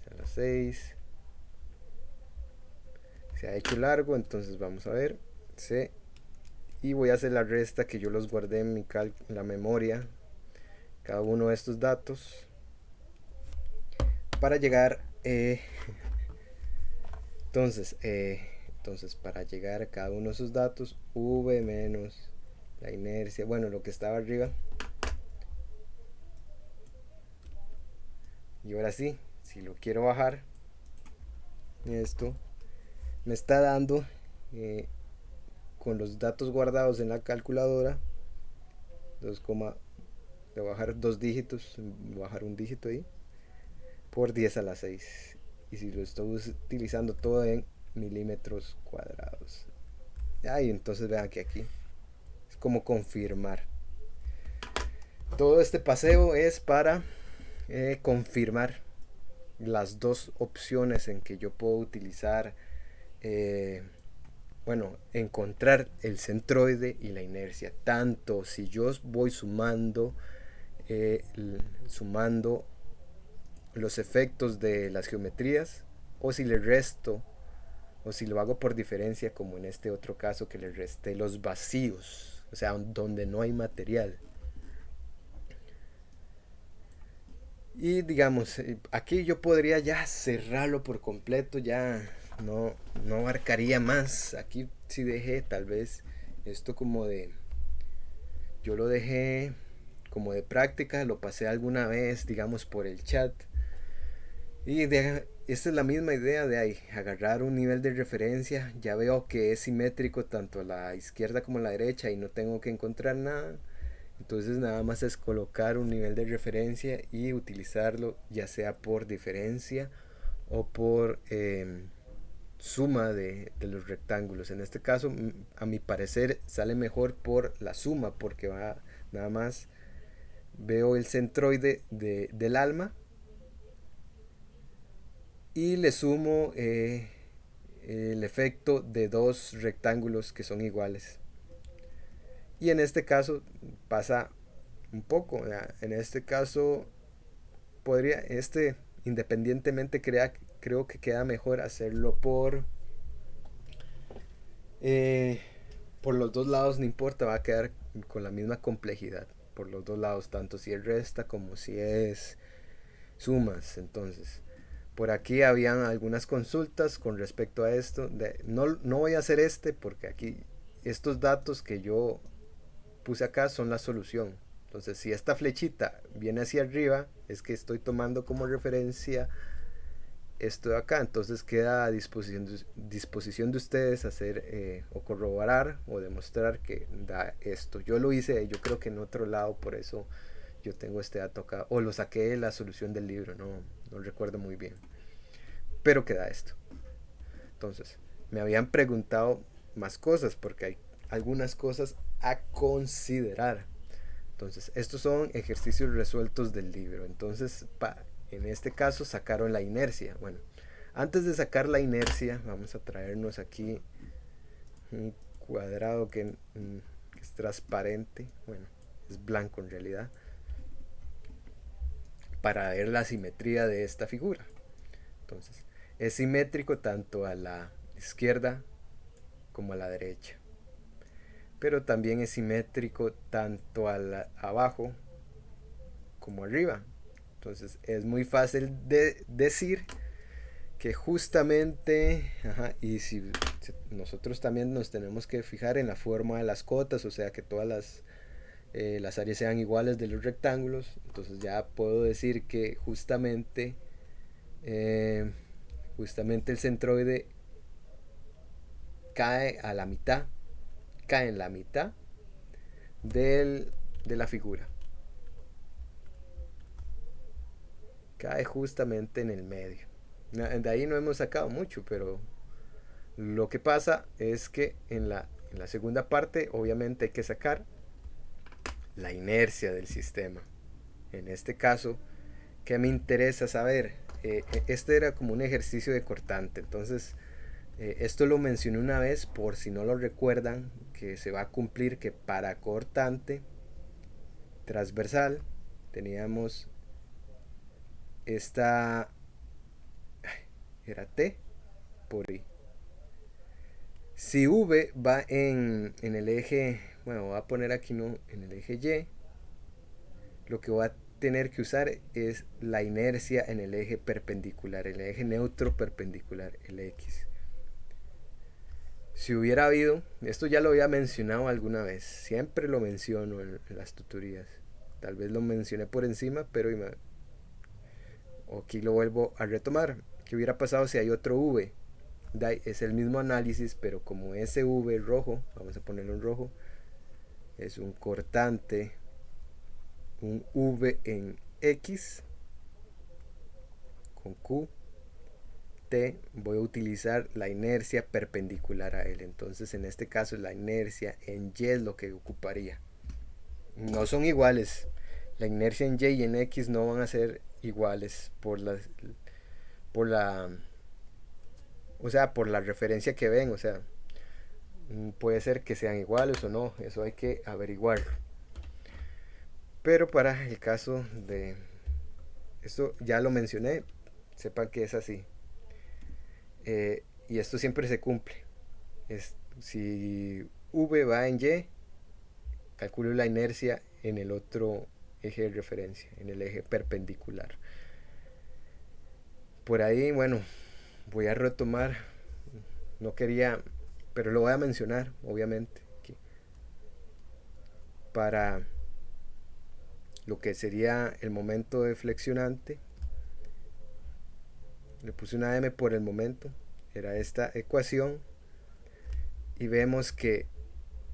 a las 6. Se ha hecho largo, entonces vamos a ver. C. Y voy a hacer la resta que yo los guardé en la memoria, cada uno de estos datos, para llegar entonces para llegar a cada uno de esos datos, v menos la inercia, bueno, lo que estaba arriba. Y ahora sí, si lo quiero bajar, esto me está dando con los datos guardados en la calculadora 2, de bajar 2 dígitos, bajar un dígito ahí, por 10 a la 6. Y si lo estoy utilizando todo en milímetros cuadrados. Y entonces vean que aquí es como confirmar. Todo este paseo es para confirmar las dos opciones en que yo puedo utilizar, encontrar el centroide y la inercia. Tanto si yo voy sumando los efectos de las geometrías, o si le resto, o si lo hago por diferencia, como en este otro caso que le resté los vacíos, o sea, donde no hay material. Y digamos, aquí yo podría ya cerrarlo por completo, ya no abarcaría más. Aquí sí dejé tal vez esto como de, yo lo dejé como de práctica, lo pasé alguna vez, digamos, por el chat. Y esta es la misma idea de ahí, agarrar un nivel de referencia. Ya veo que es simétrico tanto a la izquierda como a la derecha y no tengo que encontrar nada. Entonces nada más es colocar un nivel de referencia y utilizarlo ya sea por diferencia o por suma de los rectángulos. En este caso, a mi parecer, sale mejor por la suma, porque va nada más veo el centroide del alma y le sumo el efecto de dos rectángulos que son iguales. Y en este caso pasa un poco. En este caso podría, independientemente, creo que queda mejor hacerlo eh, por los dos lados, no importa, va a quedar con la misma complejidad por los dos lados, tanto si es resta como si es sumas. Entonces, por aquí habían algunas consultas con respecto a esto. No voy a hacer porque aquí estos datos que yo puse acá son la solución. Entonces, si esta flechita viene hacia arriba, es que estoy tomando como referencia esto de acá. Entonces queda a disposición de ustedes hacer o corroborar o demostrar que da esto. Yo lo hice, yo creo que en otro lado, por eso yo tengo este dato acá. O lo saqué de la solución del libro, no recuerdo muy bien. Pero queda esto. Entonces, me habían preguntado más cosas porque hay algunas cosas a considerar. Entonces, estos son ejercicios resueltos del libro. Entonces, en este caso sacaron la inercia. Bueno, antes de sacar la inercia, vamos a traernos aquí un cuadrado que es transparente. Bueno, es blanco en realidad, para ver la simetría de esta figura. Entonces, es simétrico tanto a la izquierda como a la derecha, pero también es simétrico tanto abajo como arriba. Entonces es muy fácil de decir que justamente, ajá, y si nosotros también nos tenemos que fijar en la forma de las cotas, o sea que todas las áreas sean iguales de los rectángulos, entonces ya puedo decir que eh, justamente el centroide cae a la mitad, cae en la mitad de la figura, cae justamente en el medio. De ahí no hemos sacado mucho, pero lo que pasa es que en la segunda parte obviamente hay que sacar la inercia del sistema. En este caso, ¿qué me interesa saber? Este era como un ejercicio de cortante, entonces esto lo mencioné una vez por si no lo recuerdan, que se va a cumplir que para cortante transversal teníamos esta, era T por I. Si V va en el eje, bueno, voy a poner aquí no, en el eje Y, lo que voy a tener que usar es la inercia en el eje perpendicular, el eje neutro perpendicular, el X. Si hubiera habido, esto ya lo había mencionado alguna vez, siempre lo menciono en las tutorías, tal vez lo mencioné por encima, pero aquí lo vuelvo a retomar. ¿Qué hubiera pasado si hay otro V? Es el mismo análisis, pero como ese V rojo, vamos a ponerlo en rojo, es un cortante, un V en X con Q, T, voy a utilizar la inercia perpendicular a él. Entonces en este caso la inercia en Y es lo que ocuparía. No son iguales. La inercia en Y y en X no van a ser iguales por la o sea, por la referencia que ven, o sea, puede ser que sean iguales o no, eso hay que averiguar. Pero para el caso de esto ya lo mencioné, sepan que es así. Y esto siempre se cumple. Si V va en Y, calculo la inercia en el otro eje de referencia, en el eje perpendicular. Por ahí, bueno, voy a retomar, no quería, pero lo voy a mencionar, obviamente, aquí, para lo que sería el momento de flexionante. Le puse una M por el momento, era esta ecuación, y vemos que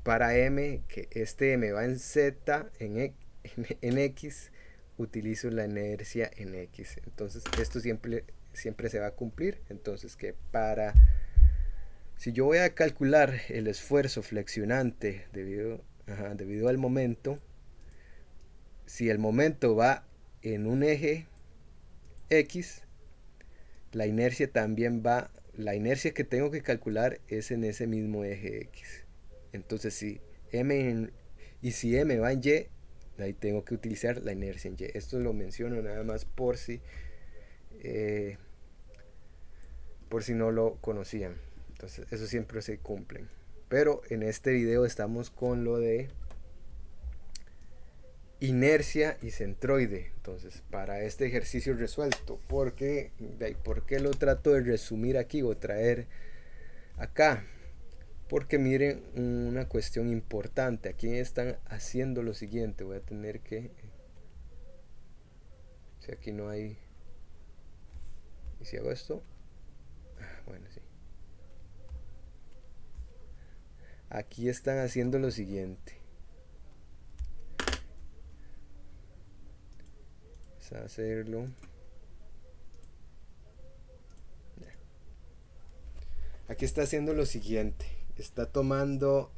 para M, que este M va en Z, en X, utilizo la inercia en X. Entonces esto siempre se va a cumplir. Entonces que si yo voy a calcular el esfuerzo flexionante debido al momento, si el momento va en un eje X, la inercia también la inercia que tengo que calcular es en ese mismo eje X. Entonces si M va en Y, ahí tengo que utilizar la inercia en Y. Esto lo menciono nada más eh, por si no lo conocían. Entonces eso siempre se cumple. Pero en este video estamos con lo de inercia y centroide. Entonces para este ejercicio resuelto, ¿por qué lo trato de resumir aquí o traer acá? Porque miren una cuestión importante. Aquí están haciendo lo siguiente. Voy a tener que... Si aquí no hay... ¿Y si hago esto? Bueno, sí. Aquí están haciendo lo siguiente. Vamos a hacerlo. Aquí está haciendo lo siguiente. Está tomando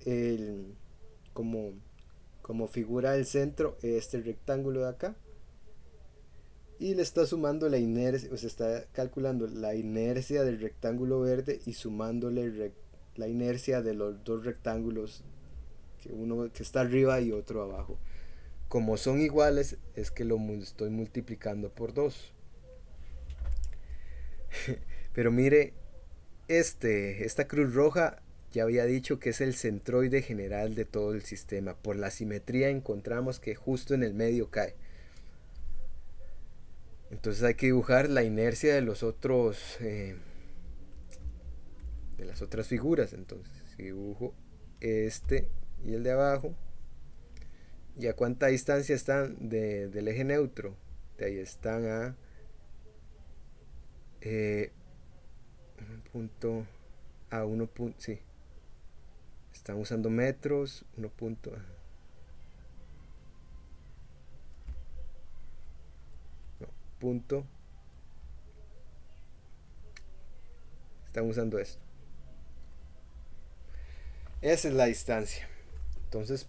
como figura del centro este rectángulo de acá. Y le está sumando la inercia, o sea, está calculando la inercia del rectángulo verde y sumándole la inercia de los dos rectángulos, uno que está arriba y otro abajo. Como son iguales, es que lo estoy multiplicando por 2. Pero mire, esta cruz roja ya había dicho que es el centroide general de todo el sistema. Por la simetría encontramos que justo en el medio cae. Entonces hay que dibujar la inercia de los otros, de las otras figuras. Entonces, si dibujo este y el de abajo, ¿y a cuánta distancia están del eje neutro? De ahí están a un punto, a 1 punto, sí, están usando metros, 1 punto, no, punto, están usando esto. Esa es la distancia. Entonces,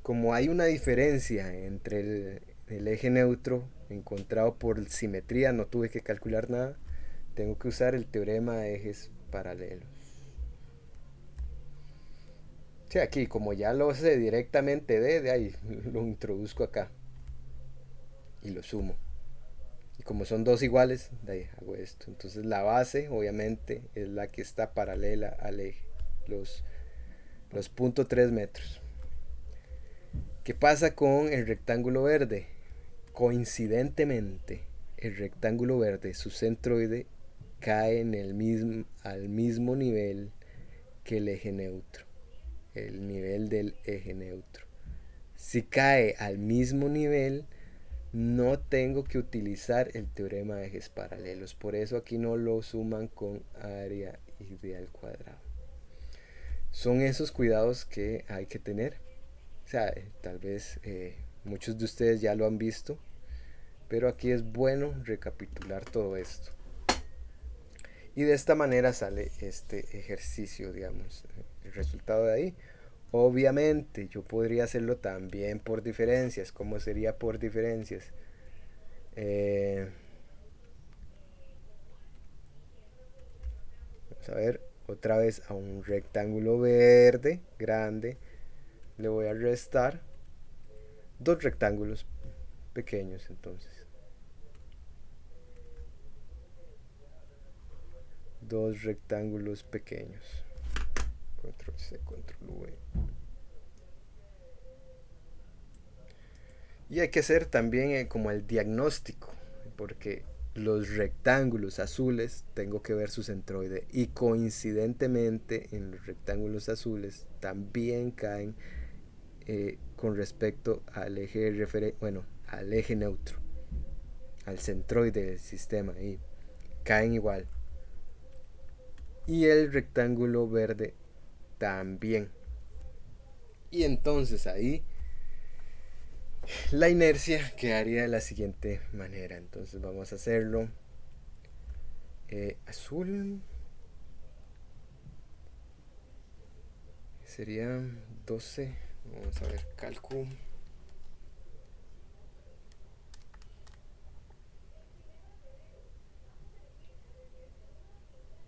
como hay una diferencia entre el eje neutro encontrado por simetría, no tuve que calcular nada. Tengo que usar el teorema de ejes paralelos. Sí, aquí, como ya lo sé directamente de ahí, lo introduzco acá y lo sumo. Y como son dos iguales, de ahí hago esto. Entonces la base, obviamente, es la que está paralela al eje. Los, los 0.3 metros. ¿Qué pasa con el rectángulo verde? Coincidentemente, el rectángulo verde, su centroide, cae al mismo nivel que el eje neutro. El nivel del eje neutro. Si cae al mismo nivel, no tengo que utilizar el teorema de ejes paralelos. Por eso aquí no lo suman con área ideal cuadrado. Son esos cuidados que hay que tener. O sea, tal vez muchos de ustedes ya lo han visto, pero aquí es bueno recapitular todo esto. Y de esta manera sale este ejercicio, digamos, el resultado de ahí. Obviamente yo podría hacerlo también por diferencias. ¿Cómo sería por diferencias? Eh, Vamos a ver otra vez a un rectángulo verde grande. Le voy a restar dos rectángulos pequeños entonces. Dos rectángulos pequeños. Control C, control V. Y hay que hacer también como el diagnóstico, porque los rectángulos azules tengo que ver su centroide y coincidentemente en los rectángulos azules también caen con respecto al eje bueno, al eje neutro, al centroide del sistema y caen igual. Y el rectángulo verde también. Y entonces ahí la inercia quedaría de la siguiente manera. Entonces vamos a hacerlo azul. Sería 12. Vamos a ver, cálculo.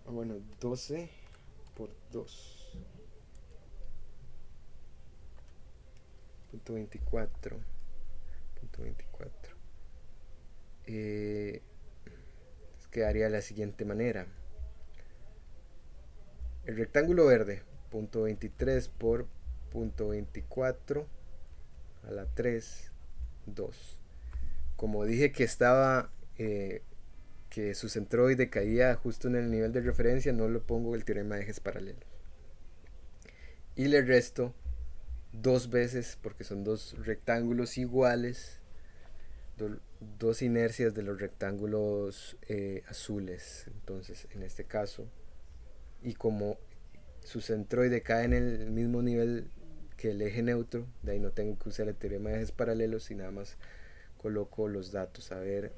Bueno, 12 por 2. Punto 24. Punto 24. Quedaría de la siguiente manera. El rectángulo verde, punto 23 por punto 24 a la 3, 2. Como dije que estaba, que su centroide caía justo en el nivel de referencia, no le pongo el teorema de ejes paralelos. Y le resto dos veces, porque son dos rectángulos iguales, dos inercias de los rectángulos azules. Entonces, en este caso, y como su centroide cae en el mismo nivel que el eje neutro, de ahí no tengo que usar el teorema de ejes paralelos y nada más coloco los datos. A ver,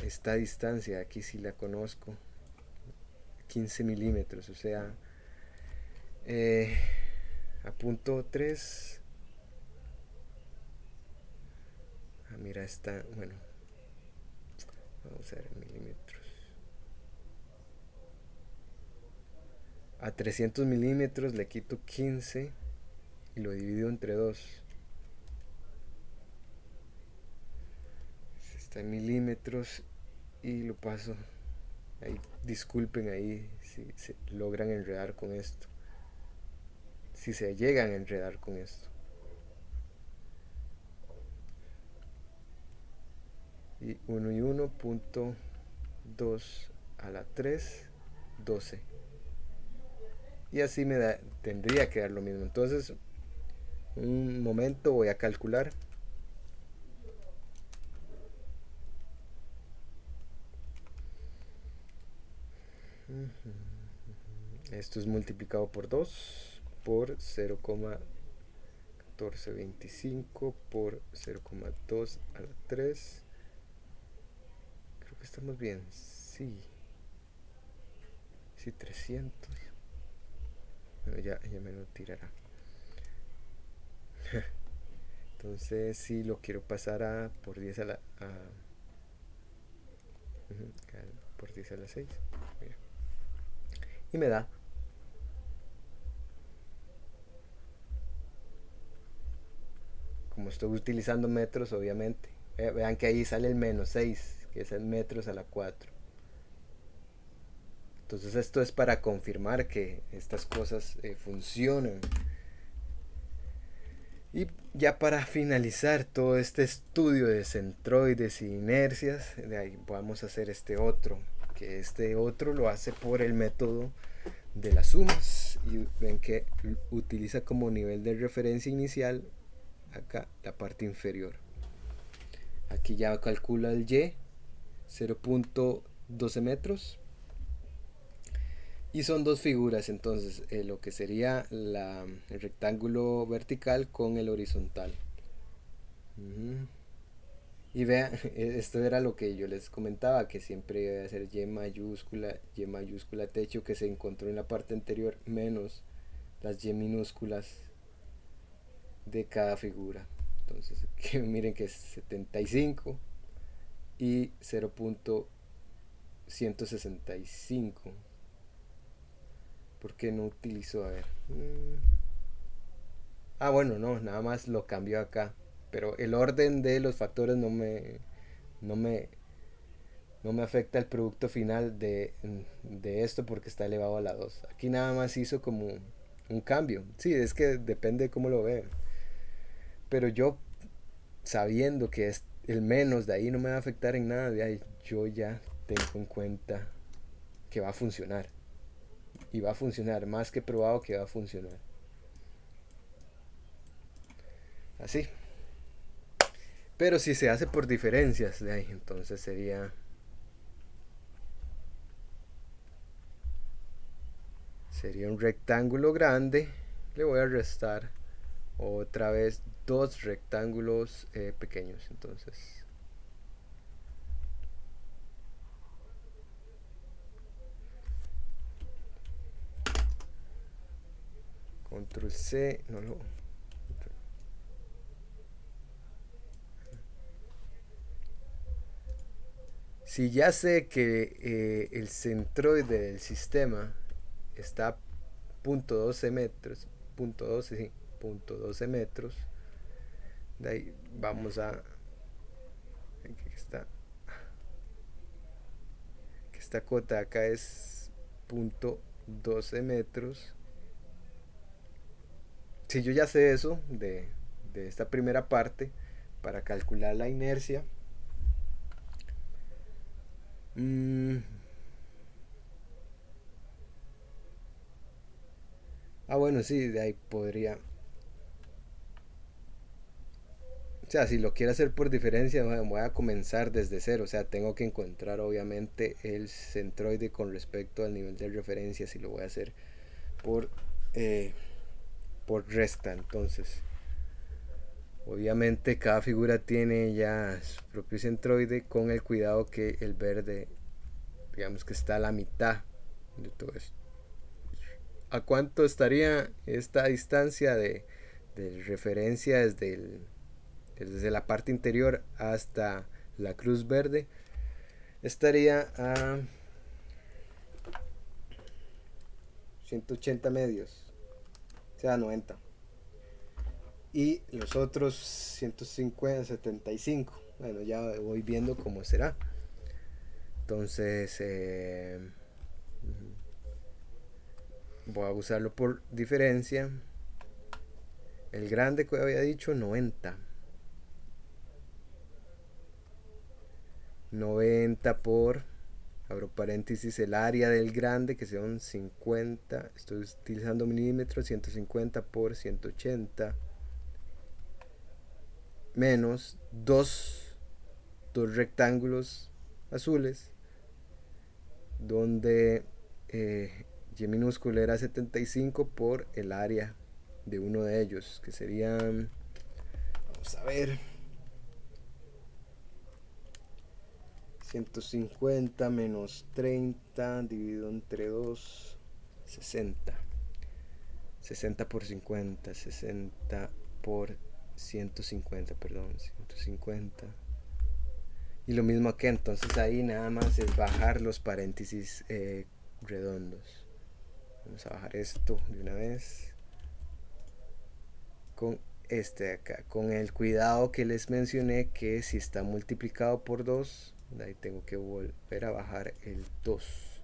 esta distancia aquí sí la conozco, 15 milímetros, o sea, eh, a punto 3. Mira, está, bueno, vamos a ver en milímetros. A 300 milímetros le quito 15 y lo divido entre 2. Está en milímetros y lo paso. Ahí, disculpen ahí si se logran enredar con esto. Si se llegan a enredar con esto. y 1 y 1, punto 2 a la 3, 12. Y así tendría que dar lo mismo. Entonces, un momento, voy a calcular. Esto es multiplicado por 2 por 0,1425 por 0,2 a la 3. Creo que estamos bien. Sí. Sí, 300. Bueno, ya me lo tirará. Entonces, si lo quiero pasar a por 10 a la por 10 a la 6. Mira. Y me da. Como estoy utilizando metros, obviamente. Vean que ahí sale el menos 6, que es el metros a la 4. Entonces esto es para confirmar que estas cosas funcionan. Y ya para finalizar todo este estudio de centroides y inercias, de ahí vamos a hacer este otro, que este otro lo hace por el método de las sumas. Y ven que utiliza como nivel de referencia inicial acá la parte inferior. Aquí ya calcula el y, 0.12 metros. Y son dos figuras, entonces, lo que sería el rectángulo vertical con el horizontal. Y vean, esto era lo que yo les comentaba, que siempre iba a ser y mayúscula techo, que se encontró en la parte anterior, menos las y minúsculas de cada figura. Entonces, que miren que es 75 y 0.165. ¿Por qué no utilizo? A ver. Bueno, no, nada más lo cambió acá. Pero el orden de los factores no me, no me afecta el producto final de esto porque está elevado a la 2. Aquí nada más hizo como un cambio. Sí, es que depende de cómo lo vean. Pero yo, sabiendo que es el menos de ahí no me va a afectar en nada de ahí, yo ya tengo en cuenta que va a funcionar. Y va a funcionar, más que probado que va a funcionar. Así. Pero si se hace por diferencias de ahí, entonces sería un rectángulo grande. Le voy a restar otra vez dos rectángulos pequeños. Entonces, control C, no lo. Si ya sé que el centroide del sistema está a punto 12 metros, punto 12, sí, punto 12 metros, de ahí vamos a. Aquí está. Que esta cota acá es punto 12 metros. Si yo ya sé eso de esta primera parte, para calcular la inercia, mmm, bueno, sí, de ahí podría. O sea, si lo quiero hacer por diferencia, voy a comenzar desde cero. O sea, tengo que encontrar obviamente el centroide con respecto al nivel de referencia. Si lo voy a hacer por, eh, por resta. Entonces, obviamente cada figura tiene ya su propio centroide, con el cuidado que el verde, digamos que está a la mitad de todo esto. ¿A cuánto estaría esta distancia de referencia desde la parte interior hasta la cruz verde? Estaría a 180 medios, o sea, 90. Y los otros 150, 75. Bueno, ya voy viendo cómo será. Entonces, voy a usarlo por diferencia. El grande que había dicho, 90. 90 por, abro paréntesis, el área del grande, que son 50, estoy utilizando milímetros, 150 por 180, menos dos rectángulos azules, donde y minúscula era 75 por el área de uno de ellos, que serían, vamos a ver, 150 menos 30 dividido entre 2, 60. 60 por 50, 60 por 150, perdón, 150. Y lo mismo que entonces ahí nada más es bajar los paréntesis redondos. Vamos a bajar esto de una vez. Con este de acá, con el cuidado que les mencioné, que si está multiplicado por 2, ahí tengo que volver a bajar el 2.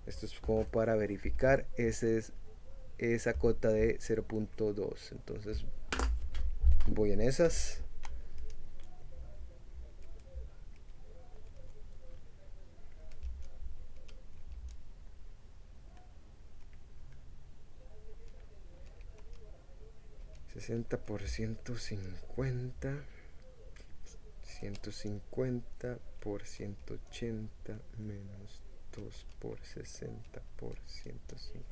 Esto es como para verificar. Ese es esa cota de 0.2. Entonces voy en esas. $60 por 150. 150 por 180 menos 2 por 60 por 150.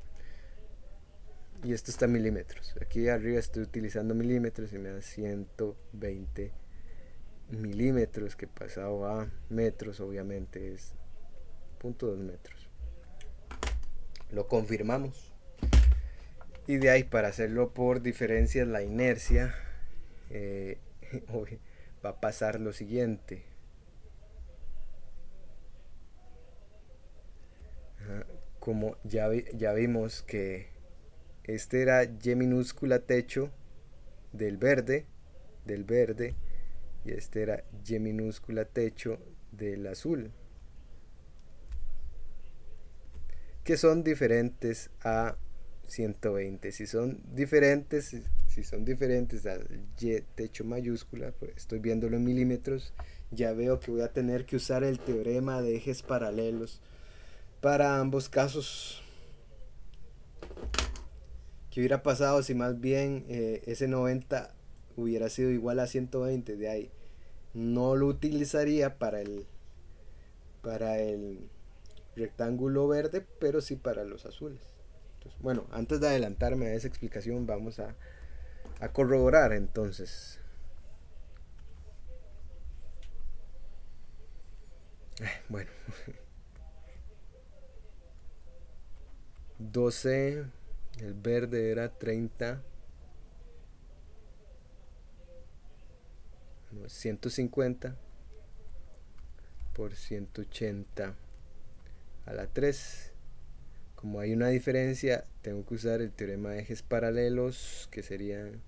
Y esto está en milímetros. Aquí arriba estoy utilizando milímetros y me da 120 milímetros, que pasado a metros obviamente es 0.2 metros. Lo confirmamos. Y de ahí, para hacerlo por diferencias, la inercia va a pasar lo siguiente. Como ya vimos que este era Y minúscula techo del verde, y este era Y minúscula techo del azul, que son diferentes a 120. Si son diferentes al Y techo mayúscula, pues estoy viéndolo en milímetros, ya veo que voy a tener que usar el teorema de ejes paralelos para ambos casos. ¿Qué hubiera pasado si más bien ese 90 hubiera sido igual a 120? De ahí no lo utilizaría para el rectángulo verde, pero sí para los azules. Entonces, bueno, antes de adelantarme a esa explicación, vamos a corroborar entonces. Bueno, 12, el verde era 30, 150 por 180 a la 3. Como hay una diferencia, tengo que usar el teorema de ejes paralelos, que serían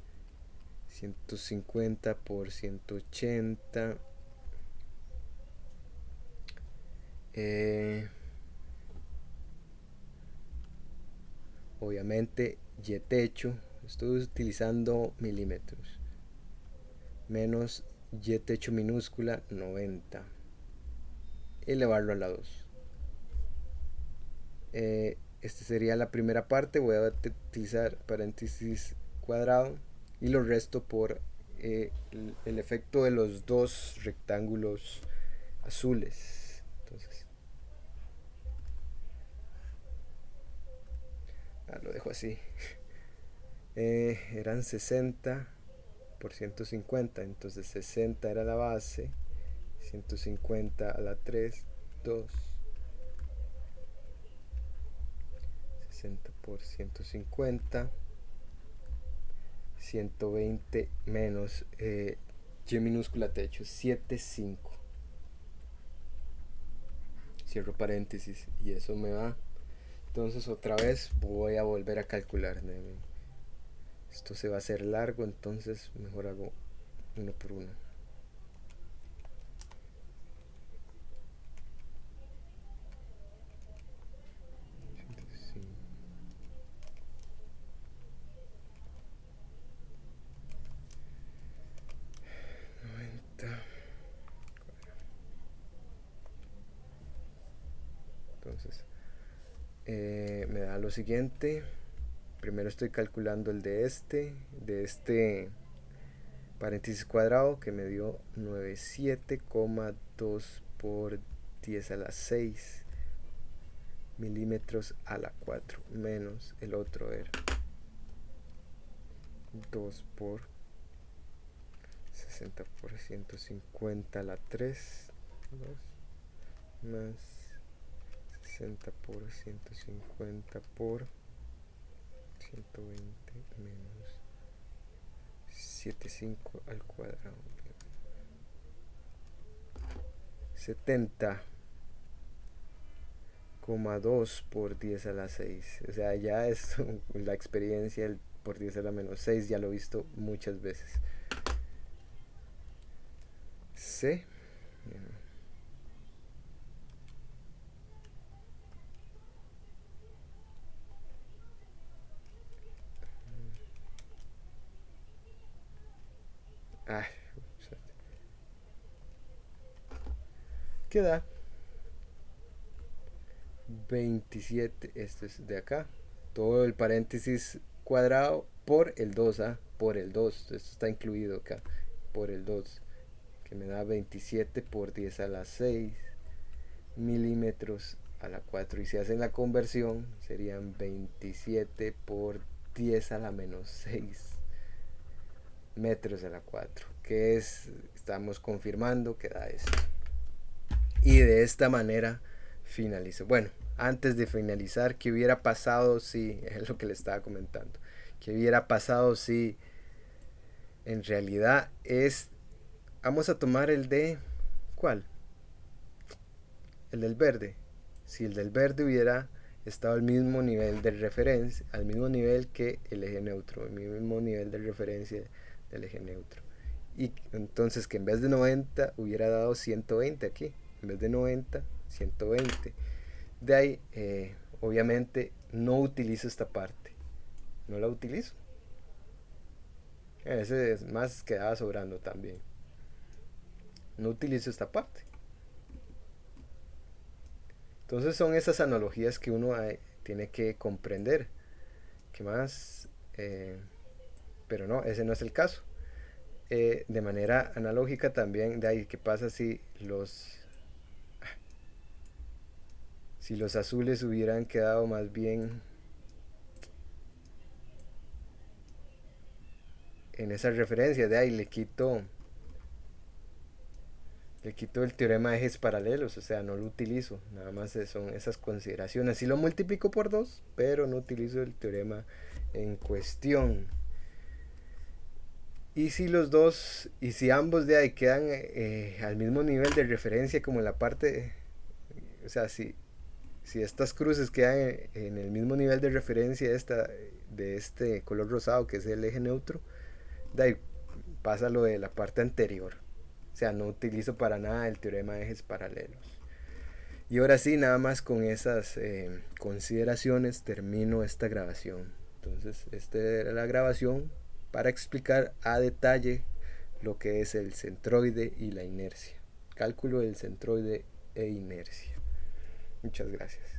150 por 180. Obviamente Y techo, estoy utilizando milímetros, menos Y techo minúscula 90, elevarlo a la 2. Esta sería la primera parte, voy a utilizar paréntesis cuadrado y lo resto por el efecto de los dos rectángulos azules. Entonces lo dejo así. Eran 60 por 150, entonces 60 era la base, 150 a la 3, 2, 60 por 150, 120 menos Y minúscula techo, 75. Cierro paréntesis y eso me va. Entonces otra vez voy a volver a calcular. Esto se va a hacer largo, entonces mejor hago uno por uno. Entonces me da lo siguiente. Primero estoy calculando el de este paréntesis cuadrado, que me dio 97,2 por 10 a la 6 milímetros a la 4, menos el otro era 2 por 60 por 150 a la 3, 2 más 60 por 150 por 120 menos 75 al cuadrado, 70,2 por 10 a la 6. O sea, ya es la experiencia del por 10 a la menos 6, ya lo he visto muchas veces. C. Queda 27, esto es de acá, todo el paréntesis cuadrado por el 2, por el 2, esto está incluido acá, por el 2, que me da 27 por 10 a la 6 milímetros a la 4, y si hacen la conversión serían 27 por 10 a la menos 6 metros a la 4, que es, estamos confirmando que da esto. Y de esta manera finalizo. Bueno, antes de finalizar, ¿qué hubiera pasado si, es lo que le estaba comentando, qué hubiera pasado si en realidad es, vamos a tomar el de, ¿cuál? El del verde. Si el del verde hubiera estado al mismo nivel de referencia, al mismo nivel que el eje neutro, al mismo nivel de referencia del eje neutro. Y entonces que en vez de 90 hubiera dado 120 aquí, en vez de 90, 120. De ahí, obviamente, no utilizo esta parte. No la utilizo. Ese es más, quedaba sobrando también. No utilizo esta parte. Entonces son esas analogías que uno tiene que comprender. ¿Qué más? Pero no, ese no es el caso. De manera analógica también, de ahí, ¿qué pasa si los azules hubieran quedado más bien en esa referencia? De ahí le quito el teorema de ejes paralelos, o sea, no lo utilizo, nada más son esas consideraciones. Sí lo multiplico por 2, pero no utilizo el teorema en cuestión. Y si los dos, y si ambos de ahí quedan al mismo nivel de referencia como en la parte, o sea, si estas cruces quedan en el mismo nivel de referencia de este color rosado, que es el eje neutro, de ahí pasa lo de la parte anterior. O sea, no utilizo para nada el teorema de ejes paralelos. Y ahora sí, nada más con esas consideraciones termino esta grabación. Entonces, esta era la grabación para explicar a detalle lo que es el centroide y la inercia. Cálculo del centroide e inercia. Muchas gracias.